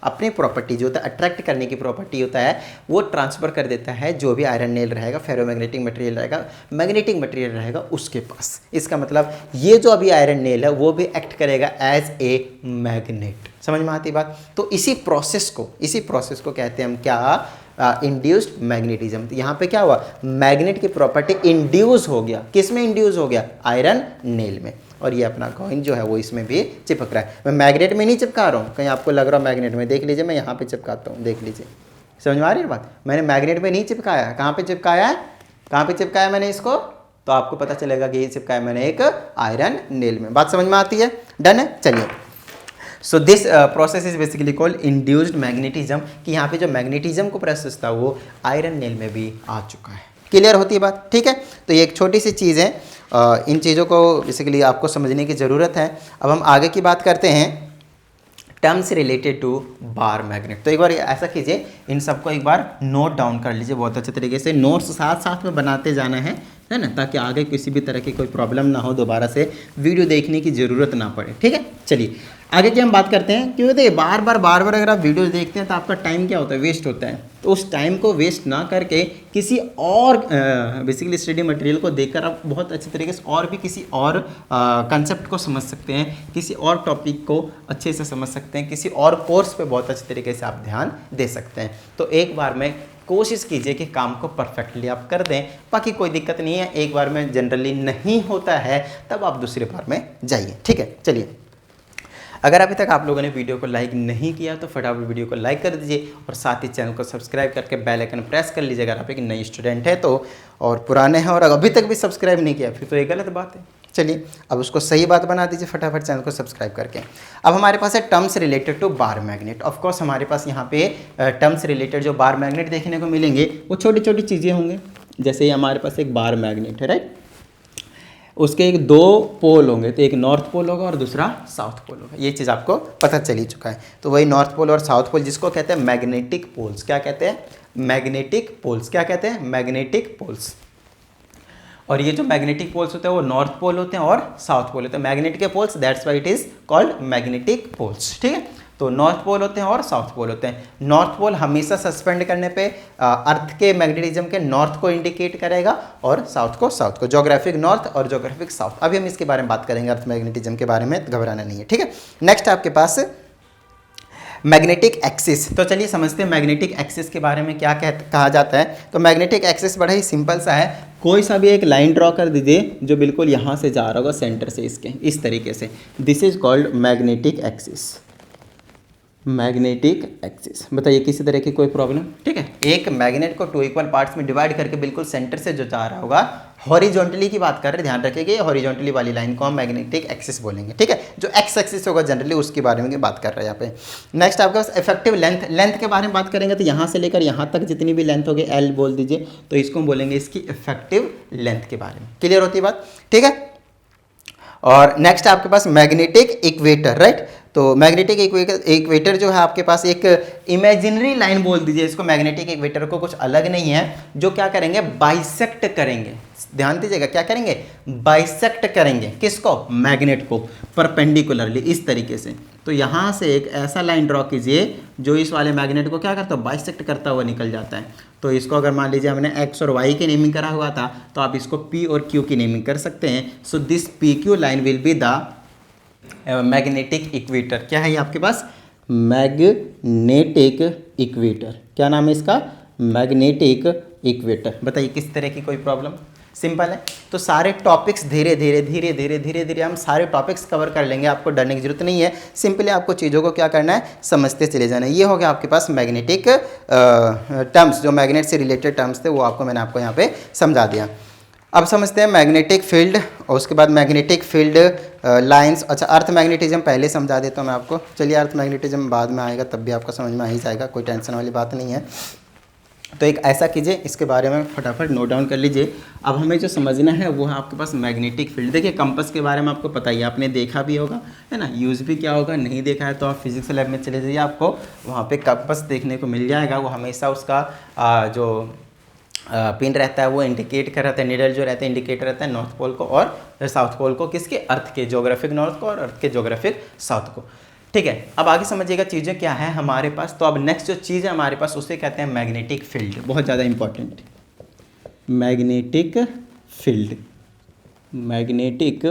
अपनी प्रॉपर्टी जो होता है, अट्रैक्ट करने की प्रॉपर्टी होता है, वो ट्रांसफ़र कर देता है जो भी आयरन नेल रहेगा, फेरोमैग्नेटिक मटेरियल रहेगा, मैग्नेटिक मटेरियल रहेगा उसके पास। इसका मतलब ये जो अभी आयरन नेल है वो भी एक्ट करेगा एज ए मैग्नेट। समझ में आती बात? तो इसी प्रोसेस को कहते हैं हम क्या, इंड्यूस्ड मैग्नेटिज्म। यहाँ पे क्या हुआ, मैग्नेट की प्रॉपर्टी इंड्यूस हो गया। किस में इंड्यूस हो गया? आयरन नेल में। और ये अपना कॉइन जो है वो इसमें भी चिपक रहा है। मैं मैग्नेट में नहीं चिपका रहा हूँ, कहीं आपको लग रहा है मैग्नेट में, देख लीजिए मैं यहाँ पे चिपकाता हूँ, देख लीजिए। समझ में आ रही है बात? मैंने मैग्नेट में नहीं चिपकाया। कहाँ पे चिपकाया है? कहाँ पे चिपकाया मैंने इसको? तो आपको पता चलेगा कि ये चिपकाया मैंने एक आयरन नेल में। बात समझ में आती है? डन है, चलिए। So this process is basically called induced magnetism, कि यहाँ पे जो मैग्नेटिज्म को प्रोसेस था वो आयरन नेल में भी आ चुका है। क्लियर होती है बात? ठीक है, तो ये एक छोटी सी चीज़ है, इन चीज़ों को बेसिकली आपको समझने की ज़रूरत है। अब हम आगे की बात करते हैं, terms related to bar magnet. तो एक बार ऐसा कीजिए, इन सबको एक बार नोट डाउन कर लीजिए बहुत अच्छे तरीके से। नोट्स साथ साथ में बनाते जाना है ना, ताकि आगे किसी भी तरह की कोई प्रॉब्लम ना हो, दोबारा से वीडियो देखने की ज़रूरत ना पड़े। ठीक है, चलिए। आगे की हम बात करते हैं, क्योंकि देखिए बार बार अगर आप वीडियो देखते हैं तो आपका टाइम क्या होता है, वेस्ट होता है। तो उस टाइम को वेस्ट ना करके किसी और बेसिकली स्टडी मटेरियल को देखकर आप बहुत अच्छे तरीके से और भी किसी और कंसेप्ट को समझ सकते हैं, किसी और टॉपिक को अच्छे से समझ सकते हैं, किसी और कोर्स पे बहुत अच्छे तरीके से आप ध्यान दे सकते हैं। तो एक बार में कोशिश कीजिए कि काम को परफेक्टली आप कर दें, बाकी कोई दिक्कत नहीं है। एक बार में जनरली नहीं होता है तब आप दूसरी बार में जाइए, ठीक है। चलिए, अगर अभी तक आप लोगों ने वीडियो को लाइक नहीं किया तो फटाफट वीडियो को लाइक कर दीजिए और साथ ही चैनल को सब्सक्राइब करके बेल आइकन प्रेस कर लीजिए अगर आप एक नई स्टूडेंट है तो, और पुराने हैं और अभी तक भी सब्सक्राइब नहीं किया फिर तो ये गलत बात है। चलिए, अब उसको सही बात बना दीजिए फटाफट चैनल को सब्सक्राब करके। अब हमारे पास है terms related to bar magnet. Of course हमारे पास यहाँ पे टर्म्स रिलेटेड जो बार मैग्नेट देखने को मिलेंगे वो छोटी छोटी चीज़ें होंगे। जैसे ही हमारे पास एक बार मैग्नेट है, राइट, उसके एक दो पोल होंगे, तो एक नॉर्थ पोल होगा और दूसरा साउथ पोल होगा। ये चीज़ आपको पता चल ही चुका है। तो वही नॉर्थ पोल और साउथ पोल जिसको कहते हैं मैग्नेटिक पोल्स। क्या कहते हैं? Magnetic poles. क्या कहते हैं? Magnetic poles. और ये जो मैग्नेटिक पोल्स होते हैं वो नॉर्थ पोल होते हैं और साउथ पोल होते हैं। Magnetic poles, that's why it is called magnetic poles, ठीक है। तो नॉर्थ पोल होते हैं और साउथ पोल होते हैं। नॉर्थ पोल हमेशा सस्पेंड करने पे अर्थ के मैग्नेटिज्म के नॉर्थ को इंडिकेट करेगा और साउथ को ज्योग्राफिक नॉर्थ और ज्योग्राफिक साउथ। अभी हम इसके बारे में बात करेंगे, अर्थ मैग्नेटिज्म के बारे में, घबराना नहीं है, ठीक है। नेक्स्ट आपके पास मैग्नेटिक एक्सिस। तो चलिए समझते हैं मैग्नेटिक एक्सिस के बारे में क्या कहा जाता है। तो मैग्नेटिक एक्सिस बड़ा ही सिंपल सा है। कोई सा भी एक लाइन ड्रॉ कर दीजिए जो बिल्कुल यहाँ से जा रहा होगा सेंटर से, इसके इस तरीके से। This is called magnetic axis. Magnetic axis, बताइए किसी तरह की कोई प्रॉब्लम? ठीक है। एक मैग्नेट को 2 इक्वल पार्ट्स में डिवाइड करके बिल्कुल सेंटर से जो जा रहा होगा, हॉरिजॉन्टली की बात कर रहे हैं, ध्यान रखिएगा, हॉरिजॉन्टली वाली लाइन को हम मैग्नेटिक एक्सिस बोलेंगे, ठीक है। जो एक्स एक्सिस होगा जनरली उसके बारे में बात कर रहे हैं यहाँ पे। नेक्स्ट आपके पास इफेक्टिव लेंथ। लेंथ के बारे में बात करेंगे तो यहाँ से लेकर यहाँ तक जितनी भी लेंथ होगी, एल बोल दीजिए, तो इसको हम बोलेंगे इसकी इफेक्टिव लेंथ के बारे में। क्लियर होती है बात? ठीक है। और नेक्स्ट आपके पास मैग्नेटिक इक्वेटर, राइट। तो मैग्नेटिक इक्वेटर जो है आपके पास एक इमेजिनरी लाइन बोल दीजिए इसको। मैग्नेटिक इक्वेटर को कुछ अलग नहीं है, जो क्या करेंगे, बाइसेक्ट करेंगे। ध्यान दीजिएगा, क्या करेंगे? बाइसेक्ट करेंगे। किसको? मैग्नेट को, परपेंडिकुलरली इस तरीके से। तो यहाँ से एक ऐसा लाइन ड्रॉ कीजिए जो इस वाले मैग्नेट को क्या करता है, बाइसेक्ट करता हुआ निकल जाता है। तो इसको अगर मान लीजिए हमने एक्स और वाई की नेमिंग करा हुआ था तो आप इसको पी और क्यू की नेमिंग कर सकते हैं। So this P Q line will be the magnetic equator. क्या है ये आपके पास? Magnetic equator. क्या नाम है इसका? Magnetic equator. बताइए किस तरह की कोई प्रॉब्लम? सिंपल है। तो सारे टॉपिक्स धीरे धीरे हम सारे टॉपिक्स कवर कर लेंगे, आपको डरने की जरूरत नहीं है। सिंपली आपको चीज़ों को क्या करना है, समझते चले जाना है। ये हो गया आपके पास मैग्नेटिक टर्म्स, जो मैग्नेट से रिलेटेड टर्म्स थे वो मैंने आपको यहाँ पे समझा दिया। अब समझते हैं मैग्नेटिक फील्ड और उसके बाद मैग्नेटिक फील्ड लाइंस। अच्छा, अर्थ मैग्नेटिज्म पहले समझा देता हूँ मैं आपको। चलिए, अर्थ मैग्नेटिज्म बाद में आएगा, तब भी आपको समझ में आ ही जाएगा, कोई टेंशन वाली बात नहीं है। तो एक ऐसा कीजिए, इसके बारे में फटाफट नोट डाउन कर लीजिए। अब हमें जो समझना है वो है आपके पास मैग्नेटिक फील्ड। देखिए कंपास के बारे में आपको पता ही है, आपने देखा भी होगा, है ना। यूज़ भी क्या होगा, नहीं देखा है तो आप फिजिक्स लैब में चले जाइए, आपको वहाँ पे कंपास देखने को मिल जाएगा। वो हमेशा उसका जो पिन रहता है वो इंडिकेट कर रहता है, निडल जो रहता है इंडिकेटर रहता है नॉर्थ पोल को और साउथ पोल को, किसके? अर्थ के ज्योग्राफिक नॉर्थ को और अर्थ के ज्योग्राफिक साउथ को। ठीक है। अब आगे समझिएगा चीज़ें क्या है हमारे पास। तो अब नेक्स्ट जो चीज़ है हमारे पास उसे कहते हैं मैग्नेटिक फील्ड। बहुत ज़्यादा important, magnetic field. Magnetic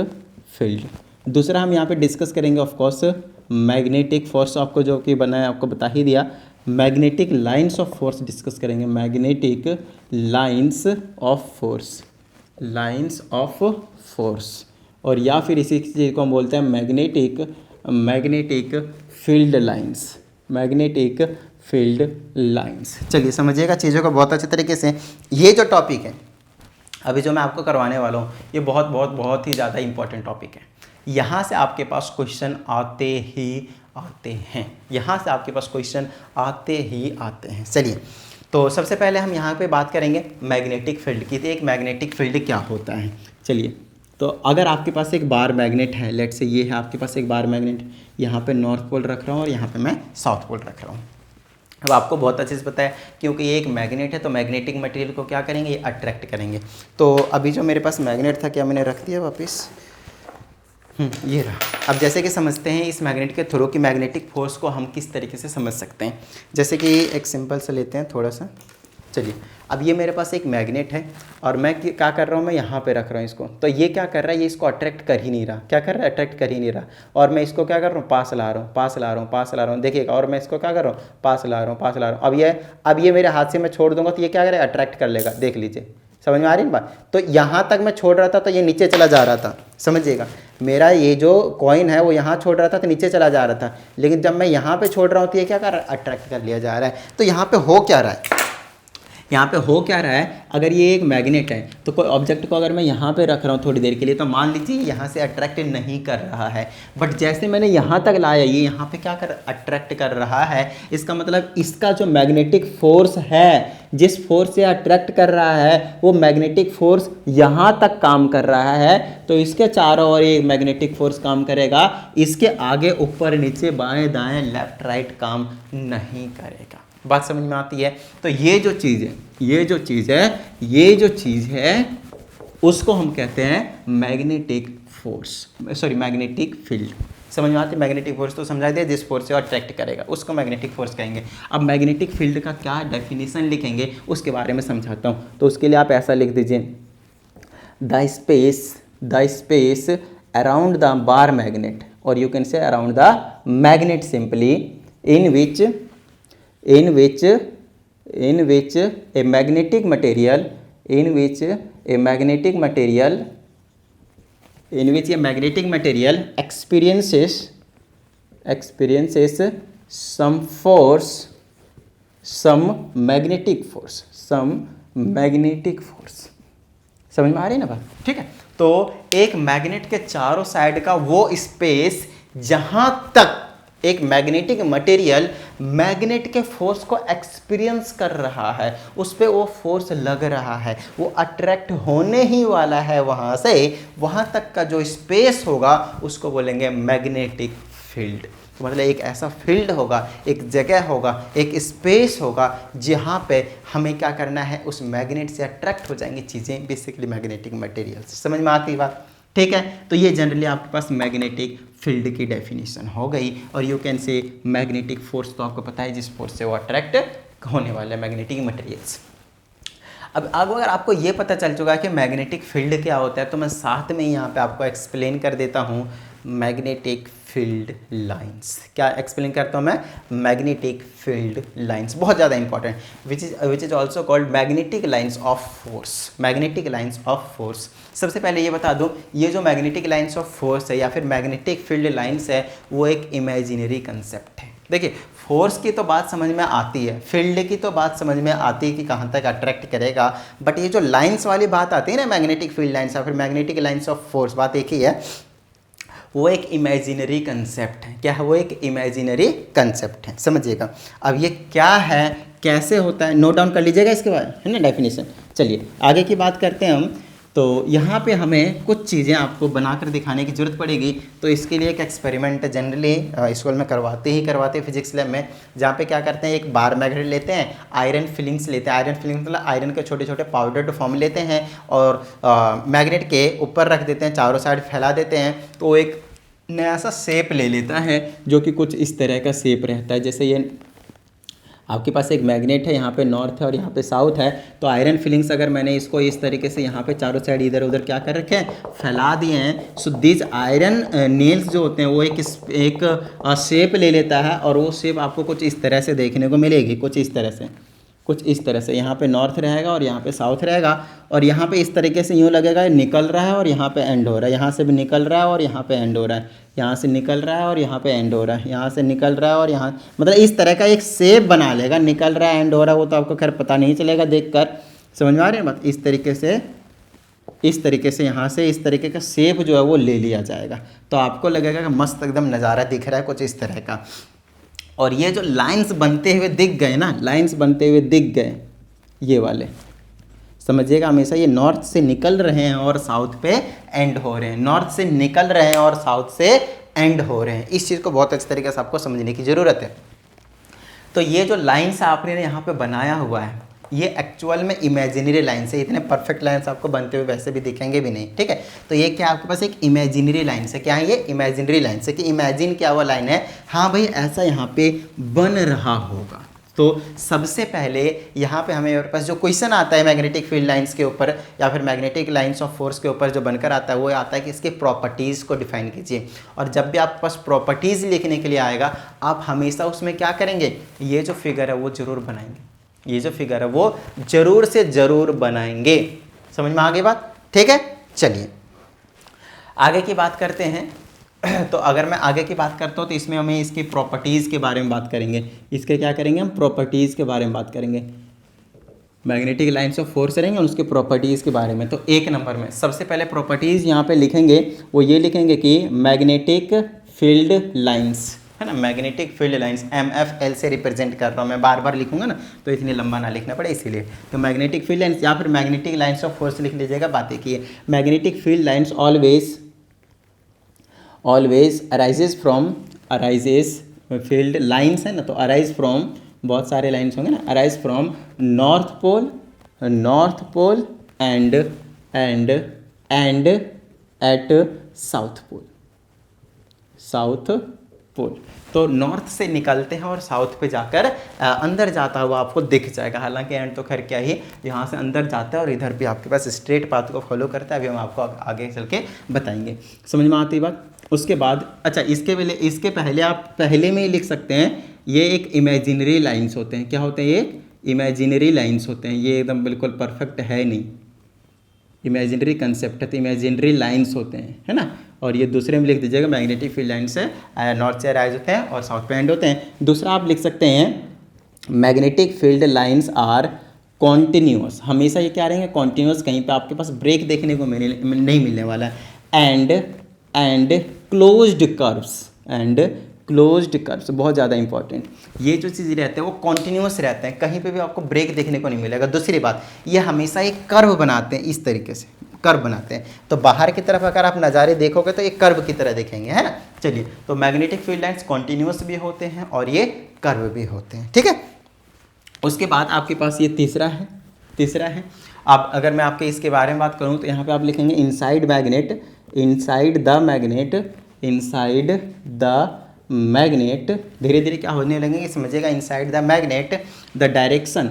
field दूसरा हम यहाँ पे डिस्कस करेंगे ऑफ कोर्स मैग्नेटिक फोर्स, आपको जो कि बना है आपको बता ही दिया। Magnetic lines of force discuss करेंगे, magnetic lines of force, lines of force. और या फिर इसी चीज़ को हम बोलते हैं magnetic field lines, magnetic field lines. चलिए समझिएगा चीज़ों को बहुत अच्छे तरीके से। ये जो टॉपिक है अभी जो मैं आपको करवाने वाला हूँ ये बहुत ही ज़्यादा इंपॉर्टेंट टॉपिक है। यहाँ से आपके पास क्वेश्चन आते ही आते हैं, यहाँ से आपके पास क्वेश्चन आते ही आते हैं। चलिए, तो सबसे पहले हम यहाँ पे बात करेंगे मैग्नेटिक फील्ड की। तो एक मैग्नेटिक फील्ड क्या होता है? चलिए, तो अगर आपके पास एक बार मैग्नेट है, लेट से ये है आपके पास एक बार मैग्नेट, यहाँ पे नॉर्थ पोल रख रहा हूँ और यहाँ पे मैं साउथ पोल रख रहा हूँ। अब आपको बहुत अच्छे से पता है क्योंकि ये एक मैग्नेट है तो मैग्नेटिक मटेरियल को क्या करेंगे, ये अट्रैक्ट करेंगे। तो अभी जो मेरे पास मैग्नेट था क्या मैंने रख दिया वापस? ये रहा। अब जैसे कि समझते हैं इस मैग्नेट के थ्रू की मैग्नेटिक फोर्स को हम किस तरीके से समझ सकते हैं। जैसे कि एक सिंपल सा लेते हैं थोड़ा सा। चलिए, अब ये मेरे पास एक मैग्नेट है और मैं क्या कर रहा हूँ, मैं यहाँ पे रख रहा हूँ इसको। तो ये क्या कर रहा है, ये इसको अट्रैक्ट कर ही नहीं रहा। क्या कर रहा है, अट्रैक्ट कर ही नहीं रहा। और मैं इसको क्या कर रहा हूँ, पास ला रहा हूँ, पास ला रहा हूँ, पास ला रहा हूँ। देखिएगा, और मैं इसको क्या कर रहा हूँ, पास ला रहा हूँ, पास ला रहा हूँ। अब ये मेरे हाथ से मैं छोड़ दूंगा तो ये क्या करेगा, अट्रैक्ट कर लेगा। देख लीजिए, समझ में आ रही है बात। तो यहाँ तक मैं छोड़ रहा था तो ये नीचे चला जा रहा था, समझिएगा। मेरा ये जो कॉइन है वो यहाँ छोड़ रहा था तो नीचे चला जा रहा था, लेकिन जब मैं यहाँ पे छोड़ रहा हूँ तो ये क्या कर रहा है, अट्रैक्ट कर लिया जा रहा है। तो यहाँ पे हो क्या रहा है, यहाँ पे हो क्या रहा है, अगर ये एक मैग्नेट है तो कोई ऑब्जेक्ट को अगर मैं यहाँ पे रख रहा हूँ थोड़ी देर के लिए, तो मान लीजिए यहाँ से अट्रैक्ट नहीं कर रहा है, बट जैसे मैंने यहाँ तक लाया ये यहाँ पे क्या कर अट्रैक्ट कर रहा है। इसका मतलब इसका जो मैग्नेटिक फोर्स है, जिस फोर्स से अट्रैक्ट कर रहा है, वो मैग्नेटिक फोर्स यहाँ तक काम कर रहा है। तो इसके चारों ओर एक मैग्नेटिक फोर्स काम करेगा, इसके आगे ऊपर नीचे बाएं दाएं लेफ्ट राइट काम नहीं करेगा। बात समझ में आती है। तो ये जो चीज़ है, ये जो चीज़ है उसको हम कहते हैं magnetic force, sorry magnetic field. समझ में आती है। मैग्नेटिक फोर्स तो समझा दिया, जिस फोर्स से अट्रैक्ट करेगा उसको मैग्नेटिक फोर्स कहेंगे। अब मैग्नेटिक फील्ड का क्या डेफिनेशन लिखेंगे उसके बारे में समझाता हूँ। तो उसके लिए आप ऐसा लिख दीजिए, the space around the bar magnet, और you can say around the magnet simply, in which a magnetic material experiences some force, some magnetic force। समझ में आ रही है ना बात, ठीक है। तो एक मैग्नेट के चारों साइड का वो स्पेस जहां तक एक मैग्नेटिक मटेरियल मैग्नेट के फोर्स को एक्सपीरियंस कर रहा है, उस पर वो फोर्स लग रहा है, वो अट्रैक्ट होने ही वाला है, वहाँ से वहाँ तक का जो स्पेस होगा उसको बोलेंगे मैग्नेटिक फील्ड। तो मतलब एक ऐसा फील्ड होगा, एक जगह होगा, एक स्पेस होगा जहाँ पे हमें क्या करना है, उस मैग्नेट से अट्रैक्ट हो जाएंगी चीज़ें, बेसिकली मैग्नेटिक मटेरियल्स। समझ में आती बात, ठीक है। तो ये जनरली आपके पास मैग्नेटिक फील्ड की डेफिनेशन हो गई। और यू कैन से मैग्नेटिक फोर्स तो आपको पता है, जिस फोर्स से वो अट्रैक्ट होने वाले मैग्नेटिक मटेरियल्स। अब अगर आपको ये पता चल चुका है कि मैग्नेटिक फील्ड क्या होता है, तो मैं साथ में यहाँ पे आपको एक्सप्लेन कर देता हूँ मैग्नेटिक फील्ड लाइंस। क्या एक्सप्लेन करता हूँ मैं, मैग्नेटिक फील्ड लाइंस, बहुत ज़्यादा important, which is also called magnetic lines of force. Magnetic lines of force, सबसे पहले ये बता दूँ, ये जो मैग्नेटिक लाइंस ऑफ फोर्स है या फिर मैग्नेटिक फील्ड लाइंस है, वो एक इमेजिनरी कंसेप्ट है। देखिए, फोर्स की तो बात समझ में आती है, फील्ड की तो बात समझ में आती है कि कहाँ तक अट्रैक्ट करेगा, बट ये जो लाइंस वाली बात आती है ना, मैग्नेटिक फील्ड लाइंस या फिर मैग्नेटिक लाइंस ऑफ फोर्स, बात एक ही है, वो एक इमेजिनरी कंसेप्ट है। क्या है, वो एक इमेजिनरी कंसेप्ट है, समझिएगा। अब ये क्या है, कैसे होता है, नोट डाउन कर लीजिएगा इसके बारे में, है ना, डेफिनेशन। चलिए आगे की बात करते हैं हम। तो यहाँ पे हमें कुछ चीज़ें आपको बनाकर दिखाने की ज़रूरत पड़ेगी। तो इसके लिए एक एक्सपेरिमेंट जनरली स्कूल में करवाते फिजिक्स लैब में, जहाँ पे क्या करते हैं, एक बार मैग्नेट लेते हैं, आयरन फिलिंग्स लेते हैं, आयरन फिलिंग्स मतलब आयरन के छोटे छोटे पाउडर्ड फॉर्म लेते हैं और मैग्नेट के ऊपर रख देते हैं, चारों साइड फैला देते हैं, तो एक नया सा शेप ले लेता है, जो कि कुछ इस तरह का शेप रहता है। जैसे ये आपके पास एक मैग्नेट है, यहाँ पे नॉर्थ है और यहाँ पे साउथ है, तो आयरन फिलिंग्स अगर मैंने इसको इस तरीके से यहाँ पे चारों साइड इधर उधर क्या कर रखे हैं, फैला दिए हैं। सो दिस आयरन नेल्स जो होते हैं वो एक शेप ले लेता है, और वो शेप आपको कुछ इस तरह से देखने को मिलेगी, कुछ इस तरह से यहाँ पे नॉर्थ रहेगा और यहाँ पे साउथ रहेगा, और यहाँ पे इस तरीके से यूँ लगेगा निकल रहा है और यहाँ पे एंड हो रहा है, यहाँ से भी निकल रहा है और यहाँ पे एंड हो रहा है, यहाँ से निकल रहा है और यहाँ पे एंड हो रहा है, यहाँ से निकल रहा है और यहाँ, मतलब इस तरह का एक शेप बना लेगा। निकल रहा है, एंड हो रहा है, वो तो आपको खैर पता नहीं चलेगा देखकर, समझ में आ रही है बात। इस तरीके से यहाँ से इस तरीके का शेप जो है वो ले लिया जाएगा, तो आपको लगेगा कि मस्त एकदम नज़ारा दिख रहा है कुछ इस तरह का। और ये जो लाइंस बनते हुए दिख गए ना, लाइंस बनते हुए दिख गए ये वाले, समझिएगा, हमेशा ये नॉर्थ से निकल रहे हैं और साउथ पे एंड हो रहे हैं, नॉर्थ से निकल रहे हैं और साउथ से एंड हो रहे हैं। इस चीज़ को बहुत अच्छे तरीके से आपको समझने की ज़रूरत है। तो ये जो लाइंस आपने यहाँ पे बनाया हुआ है, ये एक्चुअल में इमेजिनरी लाइन्स है, इतने परफेक्ट लाइन्स आपको बनते हुए वैसे भी दिखेंगे भी नहीं, ठीक है। तो ये क्या आपके पास एक इमेजिनरी लाइन्स है, क्या है ये इमेजिनरी लाइन्स है कि इमेजिन क्या हुआ लाइन है, हाँ भाई ऐसा यहाँ पे बन रहा होगा। तो सबसे पहले यहाँ पे हमें पास जो क्वेश्चन आता है मैग्नेटिक फील्ड लाइंस के ऊपर या फिर मैग्नेटिक लाइंस ऑफ फोर्स के ऊपर जो बनकर आता है वो आता है कि इसके प्रॉपर्टीज़ को डिफाइन कीजिए। और जब भी आपके पास प्रॉपर्टीज़ लिखने के लिए आएगा आप हमेशा उसमें क्या करेंगे, ये जो फिगर है वो जरूर बनाएंगे, ये जो फिगर है वो जरूर से जरूर बनाएंगे। समझ में आ गई बात, ठीक है। चलिए आगे की बात करते हैं। तो अगर मैं आगे की बात करता हूँ तो इसमें हमें इसकी प्रॉपर्टीज़ के बारे में बात करेंगे, इसके क्या करेंगे हम प्रॉपर्टीज़ के बारे में बात करेंगे, मैग्नेटिक लाइंस ऑफ फोर्स करेंगे और उसके प्रॉपर्टीज़ के बारे में। तो एक नंबर में सबसे पहले प्रॉपर्टीज़ यहाँ पे लिखेंगे वो ये लिखेंगे कि मैग्नेटिक फील्ड लाइंस है ना, मैग्नेटिक फील्ड लाइंस MFL से रिप्रेजेंट कर रहा हूँ मैं, बार बार लिखूंगा ना तो इतनी लंबा ना लिखना पड़े इसीलिए। तो मैग्नेटिक फील्ड लाइंस या फिर मैग्नेटिक लाइंस ऑफ फोर्स लिख लीजिएगा, बात एक ही है। Magnetic field lines always arises field lines है ना, तो अराइज फ्रॉम बहुत सारे लाइंस होंगे ना, arise from north pole and at south pole. तो नॉर्थ से निकलते हैं और साउथ पे जाकर अंदर जाता हुआ आपको दिख जाएगा। हालांकि एंड तो खैर क्या ही यहाँ से अंदर जाता है और इधर भी आपके पास स्ट्रेट पाथ को फॉलो करता है, अभी हम आपको आगे चल के बताएंगे। समझ में आती बात। उसके बाद अच्छा इसके पहले आप पहले में ही लिख सकते हैं, ये एक इमेजिनरी लाइन्स होते हैं। क्या होते हैं ये इमेजिनरी लाइन्स होते हैं, ये एकदम बिल्कुल परफेक्ट है नहीं, इमेजिनरी कंसेप्ट है तो इमेजिनरी लाइन्स होते हैं है ना। और ये दूसरे में लिख दीजिएगा मैग्नेटिक फील्ड लाइन से नॉर्थ से अराइज होते हैं और साउथ पे एंड होते हैं। दूसरा आप लिख सकते हैं magnetic field lines are continuous, हमेशा ये क्या रहेंगे कॉन्टिन्यूअस, कहीं पे आपके पास ब्रेक देखने को नहीं मिलने वाला है। एंड क्लोज्ड कर्व्स बहुत ज़्यादा इंपॉर्टेंट, ये जो चीज़ रहते हैं वो कॉन्टिन्यूअस रहते हैं, कहीं पे भी आपको ब्रेक देखने को नहीं मिलेगा। दूसरी बात ये हमेशा एक कर्व बनाते हैं, इस तरीके से कर्व बनाते हैं, तो बाहर की तरफ अगर आप नज़ारे देखोगे तो एक कर्व की तरह देखेंगे है ना। चलिए तो मैग्नेटिक फील्ड लाइन्स कॉन्टिन्यूअस भी होते हैं और ये कर्व भी होते हैं, ठीक है। उसके बाद आपके पास ये तीसरा है। अब अगर मैं आपके इसके बारे में बात करूँ तो यहाँ पे आप लिखेंगे इनसाइड द मैग्नेट, धीरे धीरे क्या होने लगेंगे समझिएगा। Inside the magnet the direction,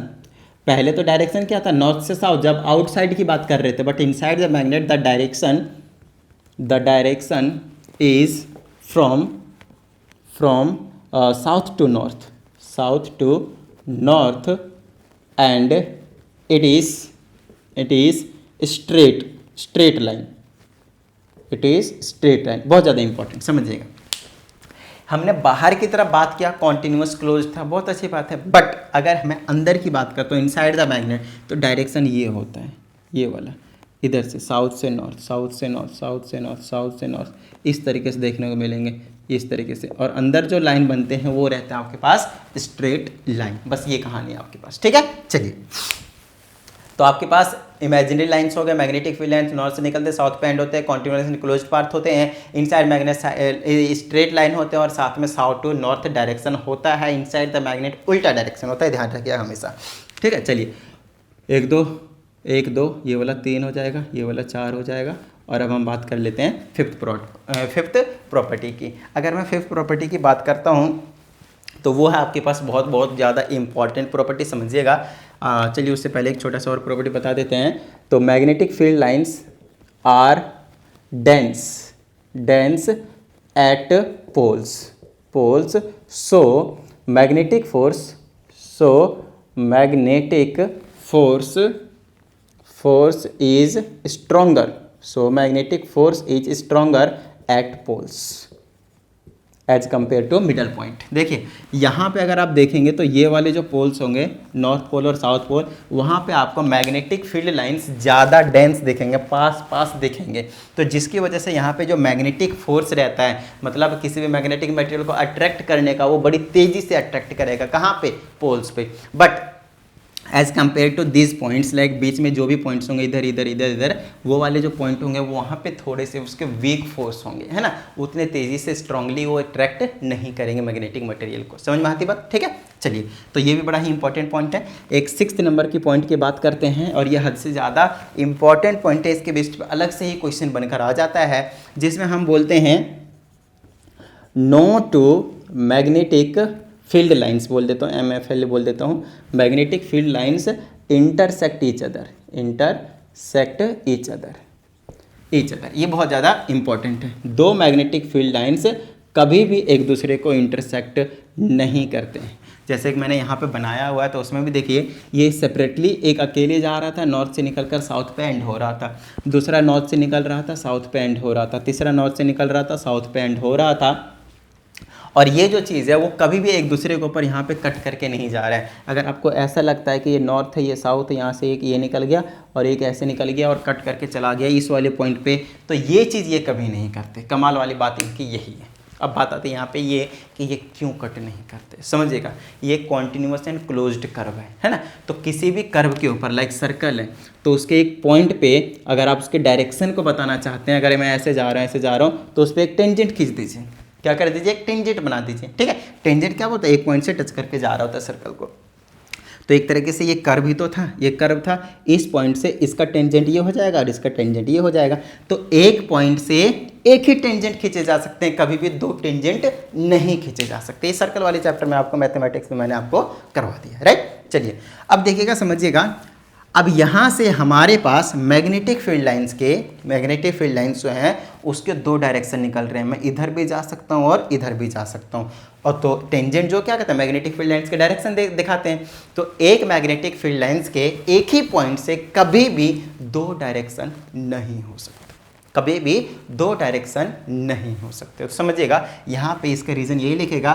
पहले तो डायरेक्शन क्या था नॉर्थ से साउथ जब आउटसाइड की बात कर रहे थे, but inside the magnet the direction is from south to north and it is straight line, बहुत ज़्यादा इंपॉर्टेंट समझिएगा। हमने बाहर की तरफ बात किया कॉन्टिन्यूअस क्लोज था, बहुत अच्छी बात है, बट अगर मैं अंदर की बात करता हूँ इनसाइड द मैग्नेट तो डायरेक्शन ये होता है, ये वाला इधर से साउथ से नॉर्थ, इस तरीके से देखने को मिलेंगे, इस तरीके से। और अंदर जो लाइन बनते हैं वो रहते हैं आपके पास स्ट्रेट लाइन, बस ये कहानी है आपके पास, ठीक है। चलिए तो आपके पास इमेजिनरी लाइंस हो गए, मैग्नेटिक फील्ड लाइंस नॉर्थ से निकलते साउथ पे एंड होते हैं, कॉन्टिन्यूअस क्लोज्ड पाथ होते हैं, इनसाइड मैग्नेट स्ट्रेट लाइन होते हैं और साथ में साउथ टू नॉर्थ डायरेक्शन होता है, इनसाइड द मैग्नेट उल्टा डायरेक्शन होता है, ध्यान रखिएगा हमेशा, ठीक है। चलिए एक दो ये वाला 3 हो जाएगा, ये वाला 4 हो जाएगा। और अब हम बात कर लेते हैं फिफ्थ प्रॉपर्टी की। अगर मैं फिफ्थ प्रॉपर्टी की बात करता हूँ तो वो है आपके पास बहुत ज़्यादा इंपॉर्टेंट प्रॉपर्टी, समझिएगा। चलिए उससे पहले एक छोटा सा और प्रॉपर्टी बता देते हैं। तो magnetic field lines are dense at poles, so magnetic force is stronger at poles as compare to middle point. देखिए यहाँ पे अगर आप देखेंगे तो ये वाले जो पोल्स होंगे नॉर्थ पोल और साउथ पोल, वहाँ पे आपको मैग्नेटिक फील्ड लाइंस ज़्यादा डेंस दिखेंगे, पास दिखेंगे। तो जिसकी वजह से यहाँ पे जो मैग्नेटिक फोर्स रहता है, मतलब किसी भी मैग्नेटिक मटेरियल को अट्रैक्ट करने का, वो बड़ी तेज़ी से अट्रैक्ट करेगा, कहाँ पे पोल्स पे। But as compare to this points, like बीच में जो भी पॉइंट्स होंगे इधर, वो वाले जो पॉइंट होंगे वहाँ पे थोड़े से उसके वीक फोर्स होंगे, है ना, उतने तेज़ी से स्ट्रांगली वो अट्रैक्ट नहीं करेंगे मैग्नेटिक मटेरियल को। समझ में आती बात, ठीक है। चलिए, तो ये भी बड़ा ही इंपॉर्टेंट पॉइंट है। एक 6 नंबर की पॉइंट की बात करते हैं और ये हद से ज़्यादा इंपॉर्टेंट पॉइंट है, इसके बेस पे अलग से ही क्वेश्चन बनकर आ जाता है, जिसमें हम बोलते हैं no two magnetic field lines, बोल देता हूँ MFL बोल देता हूँ, magnetic field lines intersect each other, intersect each other, ये बहुत ज़्यादा इंपॉर्टेंट है। दो मैग्नेटिक फील्ड लाइंस कभी भी एक दूसरे को इंटरसेक्ट नहीं करते हैं। जैसे कि मैंने यहाँ पे बनाया हुआ है, तो उसमें भी देखिए ये सेपरेटली एक अकेले जा रहा था, नॉर्थ से निकलकर साउथ पे एंड हो रहा था, दूसरा नॉर्थ से निकल रहा था, साउथ पे एंड हो रहा था, तीसरा नॉर्थ से निकल रहा था, साउथ पे एंड हो रहा था। और ये जो चीज़ है वो कभी भी एक दूसरे के ऊपर यहाँ पे कट करके नहीं जा रहा है। अगर आपको ऐसा लगता है कि ये नॉर्थ है, ये साउथ है, यहाँ से एक ये निकल गया और एक ऐसे निकल गया और कट करके चला गया इस वाले पॉइंट पे, तो ये चीज़ ये कभी नहीं करते। कमाल वाली बात इनकी यही है। अब बात आती है यहाँ पे ये कि ये क्यों कट नहीं करते, समझिएगा। ये कॉन्टिन्यूस एंड क्लोज्ड कर्व है ना। तो किसी भी कर्व के ऊपर लाइक सर्कल है, तो उसके एक पॉइंट पे अगर आप उसके डायरेक्शन को बताना चाहते हैं, अगर मैं ऐसे जा रहा हूँ ऐसे जा रहा हूँ, तो उस पर एक टेंजेंट खींच दीजिए। क्या कर दीजिए, एक टेंजेंट बना दीजिए, ठीक है। टेंजेंट क्या होता है, एक पॉइंट से टच करके जा रहा होता है सर्कल को। तो एक तरीके से ये कर्व ही तो था, ये कर्व था, इस पॉइंट से इसका टेंजेंट ये हो जाएगा और इसका टेंजेंट ये हो जाएगा। तो एक पॉइंट से एक ही टेंजेंट खींचे जा सकते हैं, कभी भी दो टेंजेंट नहीं खींचे जा सकते। इस सर्कल वाले चैप्टर में आपको मैथमेटिक्स में मैंने आपको करवा दिया, राइट। चलिए अब देखिएगा, समझिएगा। अब यहाँ से हमारे पास मैग्नेटिक फील्ड लाइंस जो हैं उसके दो डायरेक्शन निकल रहे हैं। मैं इधर भी जा सकता हूँ और इधर भी जा सकता हूँ। और तो टेंजेंट जो क्या कहता है, मैग्नेटिक फील्ड लाइंस के डायरेक्शन दिखाते हैं। तो एक मैग्नेटिक फील्ड लाइंस के एक ही पॉइंट से कभी भी दो डायरेक्शन नहीं हो सकते, कभी भी दो डायरेक्शन नहीं हो सकते। तो समझिएगा, यहाँ पे इसका रीज़न यही लिखेगा,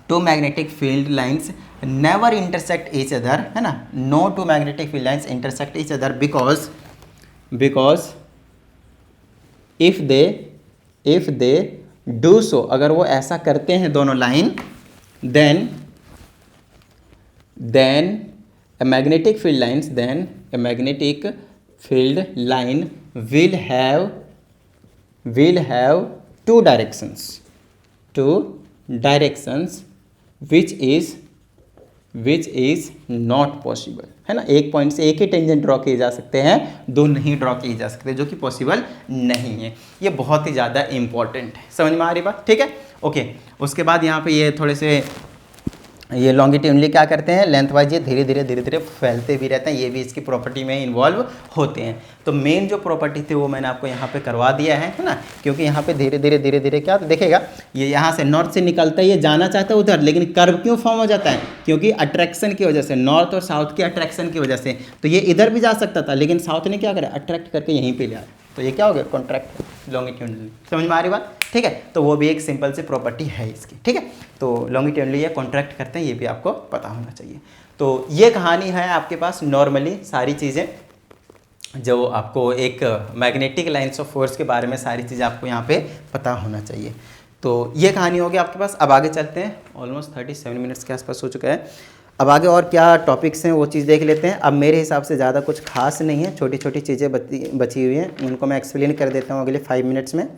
two magnetic field lines never intersect each other, है ना। No two magnetic field lines intersect each other because if they do so, अगर वो ऐसा करते हैं दोनों line, then a magnetic field line will have two directions which is not possible, है ना। एक पॉइंट से एक ही टेंजेंट ड्रॉ किए जा सकते हैं, दो नहीं ड्रॉ किए जा सकते, जो कि पॉसिबल नहीं है। ये बहुत ही ज़्यादा इंपॉर्टेंट है, समझ में आ रही बात, ठीक है। ओके, उसके बाद यहाँ पे ये थोड़े से ये लॉन्गिट्यूडनली क्या करते हैं, लेंथ वाइज ये धीरे धीरे फैलते भी रहते हैं, ये भी इसकी प्रॉपर्टी में इन्वॉल्व होते हैं। तो मेन जो प्रॉपर्टी थी वो मैंने आपको यहाँ पे करवा दिया है ना। क्योंकि यहाँ पे धीरे धीरे क्या, तो देखेगा ये यहाँ से नॉर्थ से निकलता है, ये जाना चाहता है उधर, लेकिन कर्व क्यों फॉर्म हो जाता है, क्योंकि अट्रैक्शन की वजह से, नॉर्थ और साउथ की अट्रैक्शन की वजह से। तो ये इधर भी जा सकता था, लेकिन साउथ ने क्या करा, अट्रैक्ट करके यहीं पर ले आया, तो ये क्या हो गया, कॉन्ट्रैक्ट लॉन्गिट्यूडनली। समझ में आ रही बात, ठीक है। तो वो भी एक सिंपल सी प्रॉपर्टी है इसकी, ठीक है। तो लॉन्गिट्यूडनली या कॉन्ट्रैक्ट करते हैं, ये भी आपको पता होना चाहिए। तो ये कहानी है आपके पास नॉर्मली सारी चीज़ें, जो आपको एक मैग्नेटिक लाइंस ऑफ फोर्स के बारे में सारी चीज़ें आपको यहाँ पे पता होना चाहिए। तो ये कहानी होगी आपके पास। अब आगे चलते हैं, ऑलमोस्ट 37 मिनट्स के आसपास हो चुका है। अब आगे और क्या टॉपिक्स हैं वो चीज़ देख लेते हैं। अब मेरे हिसाब से ज़्यादा कुछ खास नहीं है, छोटी छोटी चीज़ें बची हुई हैं, उनको मैं एक्सप्लेन कर देता हूँ अगले 5 मिनट्स में,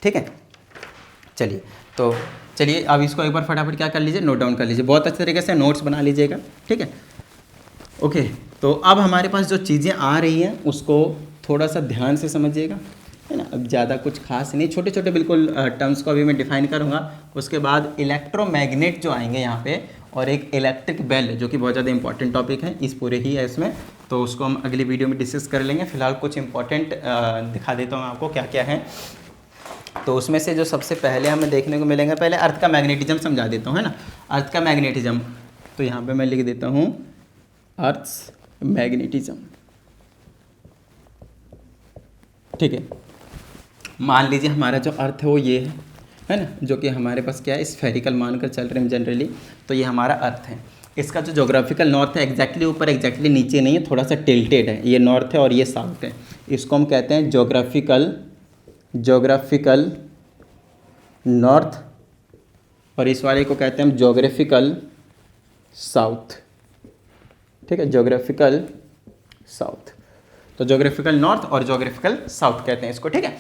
ठीक है। चलिए, तो चलिए अब इसको एक बार फटाफट क्या कर लीजिए, नोट डाउन कर लीजिए, बहुत अच्छे तरीके से नोट्स बना लीजिएगा, ठीक है। ओके, तो अब हमारे पास जो चीज़ें आ रही हैं उसको थोड़ा सा ध्यान से समझिएगा, है ना। अब ज़्यादा कुछ खास नहीं, छोटे छोटे बिल्कुल टर्म्स को अभी मैं डिफाइन करूँगा। उसके बाद इलेक्ट्रोमैग्नेट जो आएंगे यहाँ पे, और एक इलेक्ट्रिक बेल जो कि बहुत ज़्यादा इंपॉर्टेंट टॉपिक है, इस पूरे ही है इसमें, तो उसको हम अगली वीडियो में डिस्कस कर लेंगे। फिलहाल कुछ इंपॉर्टेंट दिखा देता हूँ आपको क्या क्या है। तो उसमें से जो सबसे पहले हमें देखने को मिलेंगे, पहले अर्थ का मैग्नेटिज्म समझा देता हूँ, है ना। अर्थ का मैग्नेटिज्म, तो यहाँ पे मैं लिख देता हूँ अर्थ मैग्नेटिज्म, ठीक है। मान लीजिए हमारा जो अर्थ है वो ये है ना, जो कि हमारे पास क्या है, स्फेरिकल मानकर चल रहे हैं जनरली। तो ये हमारा अर्थ है, इसका जो जोग्राफिकल नॉर्थ है एग्जैक्टली ऊपर एग्जैक्टली नीचे नहीं है, थोड़ा सा टिल्टेड है, ये नॉर्थ है और ये साउथ है। इसको हम कहते हैं जोग्राफिकल नॉर्थ, और इस वाले को कहते हैं हम जोग्राफिकल साउथ, ठीक है, जोग्राफिकल साउथ। तो जोग्राफिकल नॉर्थ और जोग्राफिकल साउथ कहते हैं इसको, ठीक है।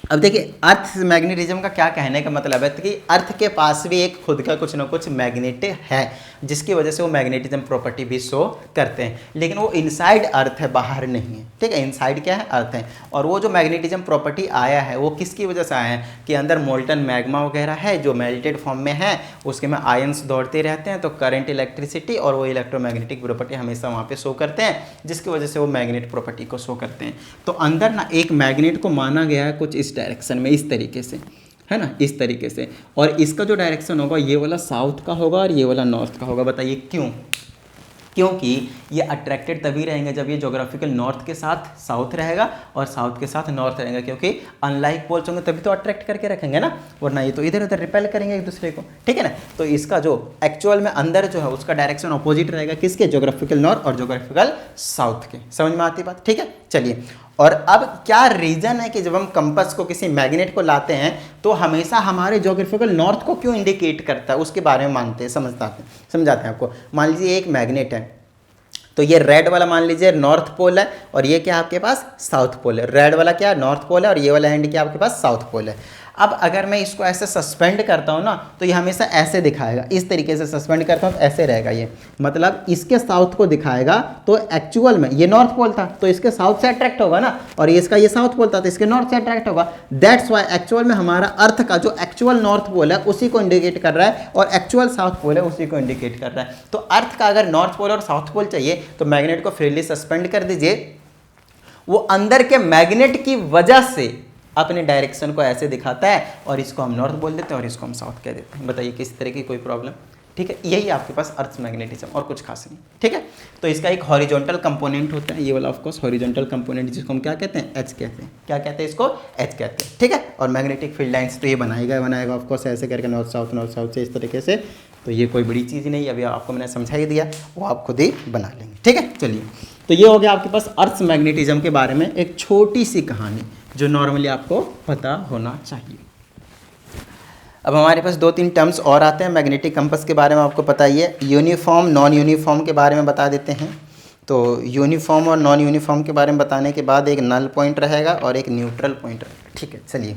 अब देखिए अर्थ मैग्नेटिज्म का क्या कहने का मतलब है कि अर्थ के पास भी एक खुद का कुछ ना कुछ मैग्नेट है, जिसकी वजह से वो मैग्नेटिज्म प्रॉपर्टी भी शो करते हैं, लेकिन वो इनसाइड अर्थ है, बाहर नहीं है, ठीक है। इनसाइड क्या है, अर्थ है। और वो जो मैग्नेटिज्म प्रॉपर्टी आया है वो किसकी वजह से आया है कि अंदर मोल्टन मैग्मा वगैरह है जो मेल्टेड फॉर्म में है, उसके में आयंस दौड़ते रहते हैं, तो करंट, इलेक्ट्रिसिटी और वो इलेक्ट्रोमैग्नेटिक प्रॉपर्टी हमेशा वहाँ पे शो करते हैं, जिसकी वजह से वो मैग्नेट प्रॉपर्टी को शो करते हैं। तो अंदर ना एक मैग्नेट को माना गया है कुछ इस डायरेक्शन में, इस तरीके से, है ना, इस तरीके से। और इसका जो डायरेक्शन होगा ये वाला साउथ का होगा और ये वाला नॉर्थ का होगा। बताइए क्यों? क्योंकि ये अट्रैक्टेड तभी रहेंगे जब ये ज्योग्राफिकल नॉर्थ के साथ साउथ रहेगा और साउथ के साथ नॉर्थ रहेगा, क्योंकि अनलाइक पोल्स होंगे तभी तो अट्रैक्ट करके रखेंगे ना, वरना ये तो इधर उधर रिपेल करेंगे एक दूसरे को, ठीक है ना। तो इसका जो एक्चुअल में अंदर जो है उसका डायरेक्शन अपोजिट रहेगा, किसके? ज्योग्राफिकल नॉर्थ और ज्योग्राफिकल साउथ के। समझ में आती बात? ठीक है, चलिए। और अब क्या रीजन है कि जब हम कंपास को किसी मैग्नेट को लाते हैं तो हमेशा हमारे ज्योग्राफिकल नॉर्थ को क्यों इंडिकेट करता है, उसके बारे में मानते हैं, समझाते हैं आपको। मान लीजिए एक मैग्नेट है, तो ये रेड वाला मान लीजिए नॉर्थ पोल है और ये क्या आपके पास साउथ पोल है। रेड वाला क्या नॉर्थ पोल है और ये वाला हैंड क्या आपके पास साउथ पोल है। अब अगर मैं इसको ऐसे सस्पेंड करता हूँ ना तो ये हमेशा ऐसे दिखाएगा, इस तरीके से सस्पेंड करता हूँ तो ऐसे रहेगा ये, मतलब इसके साउथ को दिखाएगा। तो एक्चुअल में ये नॉर्थ पोल था तो इसके साउथ से अट्रैक्ट होगा ना, और इसका ये साउथ पोल था तो इसके नॉर्थ से अट्रैक्ट होगा। दैट्स वाई एक्चुअल में हमारा अर्थ का जो एक्चुअल नॉर्थ पोल है उसी को इंडिकेट कर रहा है और एक्चुअल साउथ पोल है उसी को इंडिकेट कर रहा है। तो अर्थ का अगर नॉर्थ पोल और साउथ पोल चाहिए तो मैग्नेट को फ्रीली सस्पेंड कर दीजिए, वो अंदर के मैग्नेट की वजह से अपने डायरेक्शन को ऐसे दिखाता है और इसको हम नॉर्थ बोल देते हैं और इसको हम साउथ कह देते हैं। बताइए किस तरह की कोई प्रॉब्लम? ठीक है, यही आपके पास अर्थ मैग्नेटिज्म और कुछ खास नहीं, ठीक है। तो इसका एक हॉरिजॉन्टल कंपोनेंट होता है, ये वाला ऑफ कोर्स हॉरिजॉन्टल कंपोनेंट, जिसको हम क्या कहते हैं? एच कहते हैं। क्या कहते हैं इसको? एच कहते हैं, ठीक है। और मैग्नेटिक फील्ड लाइंस तो ये बनाएगा ऑफ कोर्स ऐसे करके नॉर्थ साउथ से इस तरीके से। तो ये कोई बड़ी चीज़ नहीं, अभी आपको मैंने समझा ही दिया, वो आप खुद ही बना लेंगे, ठीक है। चलिए, तो ये हो गया आपके पास अर्थ मैग्नेटिज्म के बारे में एक छोटी सी कहानी जो नॉर्मली आपको पता होना चाहिए। अब हमारे पास 2-3 टर्म्स और आते हैं मैग्नेटिक कंपास के बारे में, आपको पता ही है। यूनिफॉर्म, नॉन यूनिफॉर्म के बारे में बता देते हैं। तो यूनिफॉर्म और नॉन यूनिफॉर्म के बारे में बताने के बाद एक नल पॉइंट रहेगा और एक न्यूट्रल पॉइंट रहेगा, ठीक है। चलिए,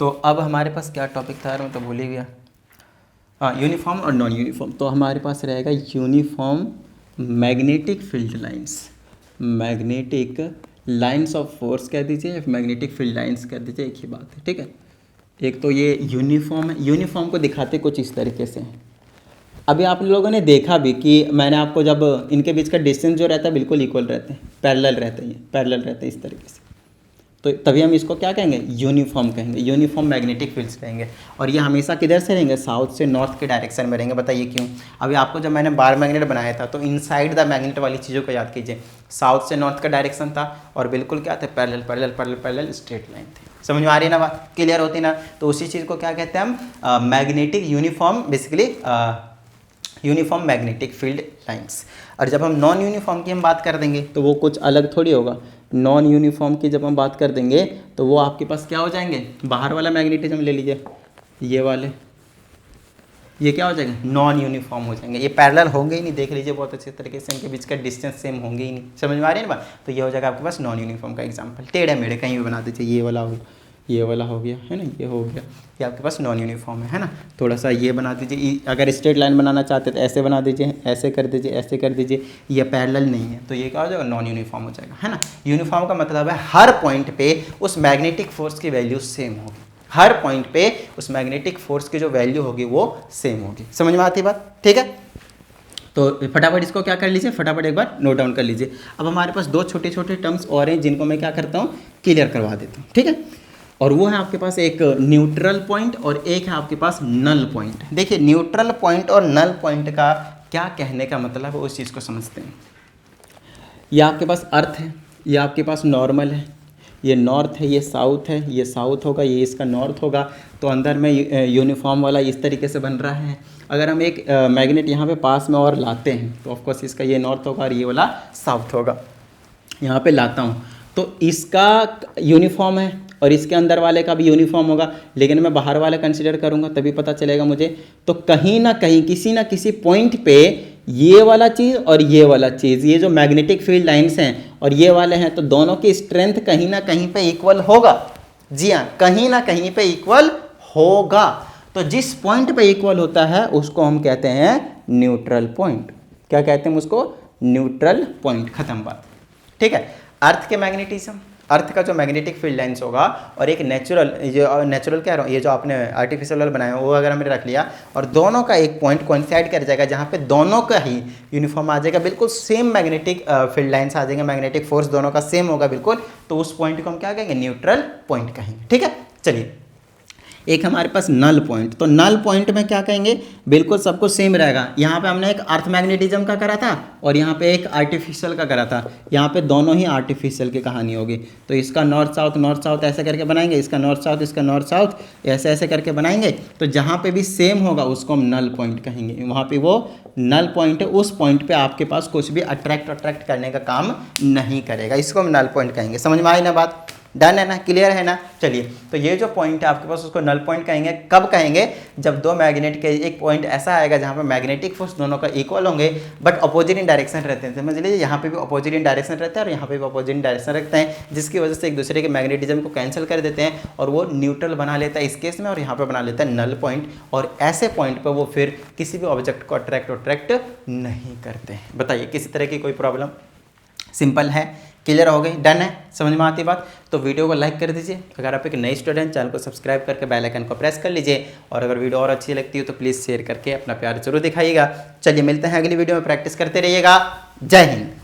तो अब हमारे पास क्या टॉपिक था यार, मैं तो भूल ही गया। हाँ, यूनिफॉर्म और नॉन यूनिफॉर्म। तो हमारे पास रहेगा uniform magnetic field lines, magnetic lines of force कह दीजिए, मैग्नेटिक फील्ड लाइंस कह दीजिए, एक ही बात है, ठीक है। एक तो ये यूनिफॉर्म है, यूनिफॉर्म को दिखाते कुछ इस तरीके से हैं। अभी आप लोगों ने देखा भी कि मैंने आपको जब इनके बीच का डिस्टेंस जो रहता है बिल्कुल इक्वल रहते हैं, पैरेलल रहते हैं, पैरेलल रहते हैं इस तरीके से, तो तभी हम इसको क्या कहेंगे? यूनिफॉर्म कहेंगे, यूनिफॉर्म मैग्नेटिक फील्ड्स कहेंगे। और ये हमेशा किधर से रहेंगे? साउथ से नॉर्थ के डायरेक्शन में रहेंगे। बताइए क्यों? अभी आपको जब मैंने बार मैग्नेट बनाया था तो इनसाइड द मैग्नेट वाली चीज़ों को याद कीजिए, साउथ से नॉर्थ का डायरेक्शन था और बिल्कुल क्या थे? Parallel parallel parallel parallel straight line थे। समझ में आ रही है ना बात? क्लियर होती ना? तो उसी चीज़ को क्या कहते हैं हम? Magnetic uniform, basically uniform magnetic field lines. और जब हम नॉन यूनिफॉर्म की हम बात कर देंगे तो वो कुछ अलग थोड़ी होगा। नॉन यूनिफॉर्म की जब हम बात कर देंगे तो वो आपके पास क्या हो जाएंगे? बाहर वाला मैग्नेटिज्म ले लीजिए, ये वाले, ये क्या हो जाएंगे? नॉन यूनिफॉर्म हो जाएंगे। ये पैरेलल होंगे ही नहीं, देख लीजिए बहुत अच्छे तरीके से, इनके बीच का डिस्टेंस सेम होंगे ही नहीं। समझ में आ रही है ना बात? तो ये हो जाएगा आपके पास नॉन यूनिफॉर्म का एग्जाम्पल। टेढ़े मेढ़े कहीं भी बना दीजिए, ये वाला हो, ये वाला हो गया, है ना, ये हो गया, ये आपके पास नॉन यूनिफॉर्म है ना। थोड़ा सा ये बना दीजिए, अगर स्ट्रेट लाइन बनाना चाहते तो ऐसे बना दीजिए, ऐसे कर दीजिए, ऐसे कर दीजिए, ये पैरेलल नहीं है तो ये क्या हो जाएगा? नॉन यूनिफॉर्म हो जाएगा, है ना। यूनिफॉर्म का मतलब है हर पॉइंट पे उस मैग्नेटिक फोर्स की वैल्यू सेम होगी, हर पॉइंट पे उस मैग्नेटिक फोर्स की जो वैल्यू होगी वो सेम होगी। समझ में आती है बात? ठीक है, तो फटाफट इसको क्या कर लीजिए, फटाफट एक बार नोट डाउन कर लीजिए। अब हमारे पास 2 छोटे छोटे टर्म्स और हैं जिनको मैं क्या करता हूँ? क्लियर करवा देता हूँ, ठीक है। और वो है आपके पास एक न्यूट्रल पॉइंट और एक है आपके पास नल पॉइंट। देखिए, न्यूट्रल पॉइंट और नल पॉइंट का क्या कहने का मतलब है उस चीज़ को समझते हैं। ये आपके पास अर्थ है, ये आपके पास नॉर्मल है, ये नॉर्थ है, ये साउथ है, ये साउथ होगा, ये इसका नॉर्थ होगा। तो अंदर में यूनिफॉर्म वाला इस तरीके से बन रहा है। अगर हम एक मैग्नेट यहाँ पे पास में और लाते हैं तो ऑफकोर्स इसका ये नॉर्थ होगा और ये वाला साउथ होगा। यहाँ पे लाता हूँ तो इसका यूनिफॉर्म है और इसके अंदर वाले का भी यूनिफॉर्म होगा, लेकिन मैं बाहर वाला कंसिडर करूँगा तभी पता चलेगा मुझे। तो कहीं ना कहीं किसी ना किसी पॉइंट पे ये वाला चीज़ और ये वाला चीज़, ये जो मैग्नेटिक फील्ड लाइंस हैं और ये वाले हैं, तो दोनों की स्ट्रेंथ कहीं ना कहीं पे इक्वल होगा। जी हाँ, कहीं ना कहीं पे इक्वल होगा। तो जिस पॉइंट पे इक्वल होता है उसको हम कहते हैं न्यूट्रल पॉइंट। क्या कहते हैं उसको? Neutral point. खत्म बात। ठीक है। अर्थ के मैग्नेटिज्म, अर्थ का जो मैग्नेटिक फील्ड लाइन्स होगा और एक नेचुरल, नेचुरल कह रहा हूँ, ये जो आपने आर्टिफिशियल वाला बनाया वो अगर हमने रख लिया और दोनों का एक पॉइंट कोइंसाइड कर जाएगा जहाँ पे दोनों का ही यूनिफॉर्म आ जाएगा, बिल्कुल सेम मैग्नेटिक फील्ड लाइन्स आ जाएंगे, मैग्नेटिक फोर्स दोनों का सेम होगा बिल्कुल, तो उस पॉइंट को हम क्या कहेंगे? न्यूट्रल पॉइंट कहेंगे। ठीक है। चलिए, एक हमारे पास नल पॉइंट, तो नल पॉइंट में क्या कहेंगे? बिल्कुल सबको सेम रहेगा। यहाँ पे हमने एक अर्थ मैग्नेटिज्म का करा था और यहाँ पे एक आर्टिफिशियल का करा था, यहाँ पे दोनों ही आर्टिफिशियल की कहानी होगी। तो इसका नॉर्थ साउथ ऐसे करके बनाएंगे, इसका नॉर्थ साउथ ऐसे ऐसे करके बनाएंगे। तो जहाँ पे भी सेम होगा उसको हम नल पॉइंट कहेंगे, वहाँ पे वो नल पॉइंट है, उस पॉइंट पे आपके पास कुछ भी अट्रैक्ट करने का काम नहीं करेगा, इसको हम नल पॉइंट कहेंगे। समझ में आई ना बात? डन है ना? क्लियर है ना? चलिए, तो ये जो पॉइंट है आपके पास उसको नल पॉइंट कहेंगे। कब कहेंगे? जब दो मैग्नेट के एक पॉइंट ऐसा आएगा जहाँ पे मैग्नेटिक फोर्स दोनों का इक्वल होंगे बट अपोजिट इन डायरेक्शन रहते हैं। समझ लीजिए, यहाँ पे भी अपोजिट इन डायरेक्शन रहता है और यहाँ पे भी अपोजिट इन डायरेक्शन रखते हैं, जिसकी वजह से एक दूसरे के मैग्नेटिज्म को कैंसिल कर देते हैं और वो न्यूट्रल बना लेता है इस केस में, और यहाँ पे बना लेता है नल पॉइंट। और ऐसे पॉइंट पर वो फिर किसी भी ऑब्जेक्ट को अट्रैक्ट नहीं करते हैं। बताइए, किसी तरह की कोई प्रॉब्लम? सिंपल है, क्लियर हो गई, डन है, समझ में आती बात? तो वीडियो को लाइक कर दीजिए। अगर आप एक नई स्टूडेंट, चैनल को सब्सक्राइब करके बेल आइकन को प्रेस कर लीजिए, और अगर वीडियो और अच्छी लगती है तो प्लीज़ शेयर करके अपना प्यार जरूर दिखाइएगा। चलिए, मिलते हैं अगली वीडियो में, प्रैक्टिस करते रहिएगा। जय हिंद।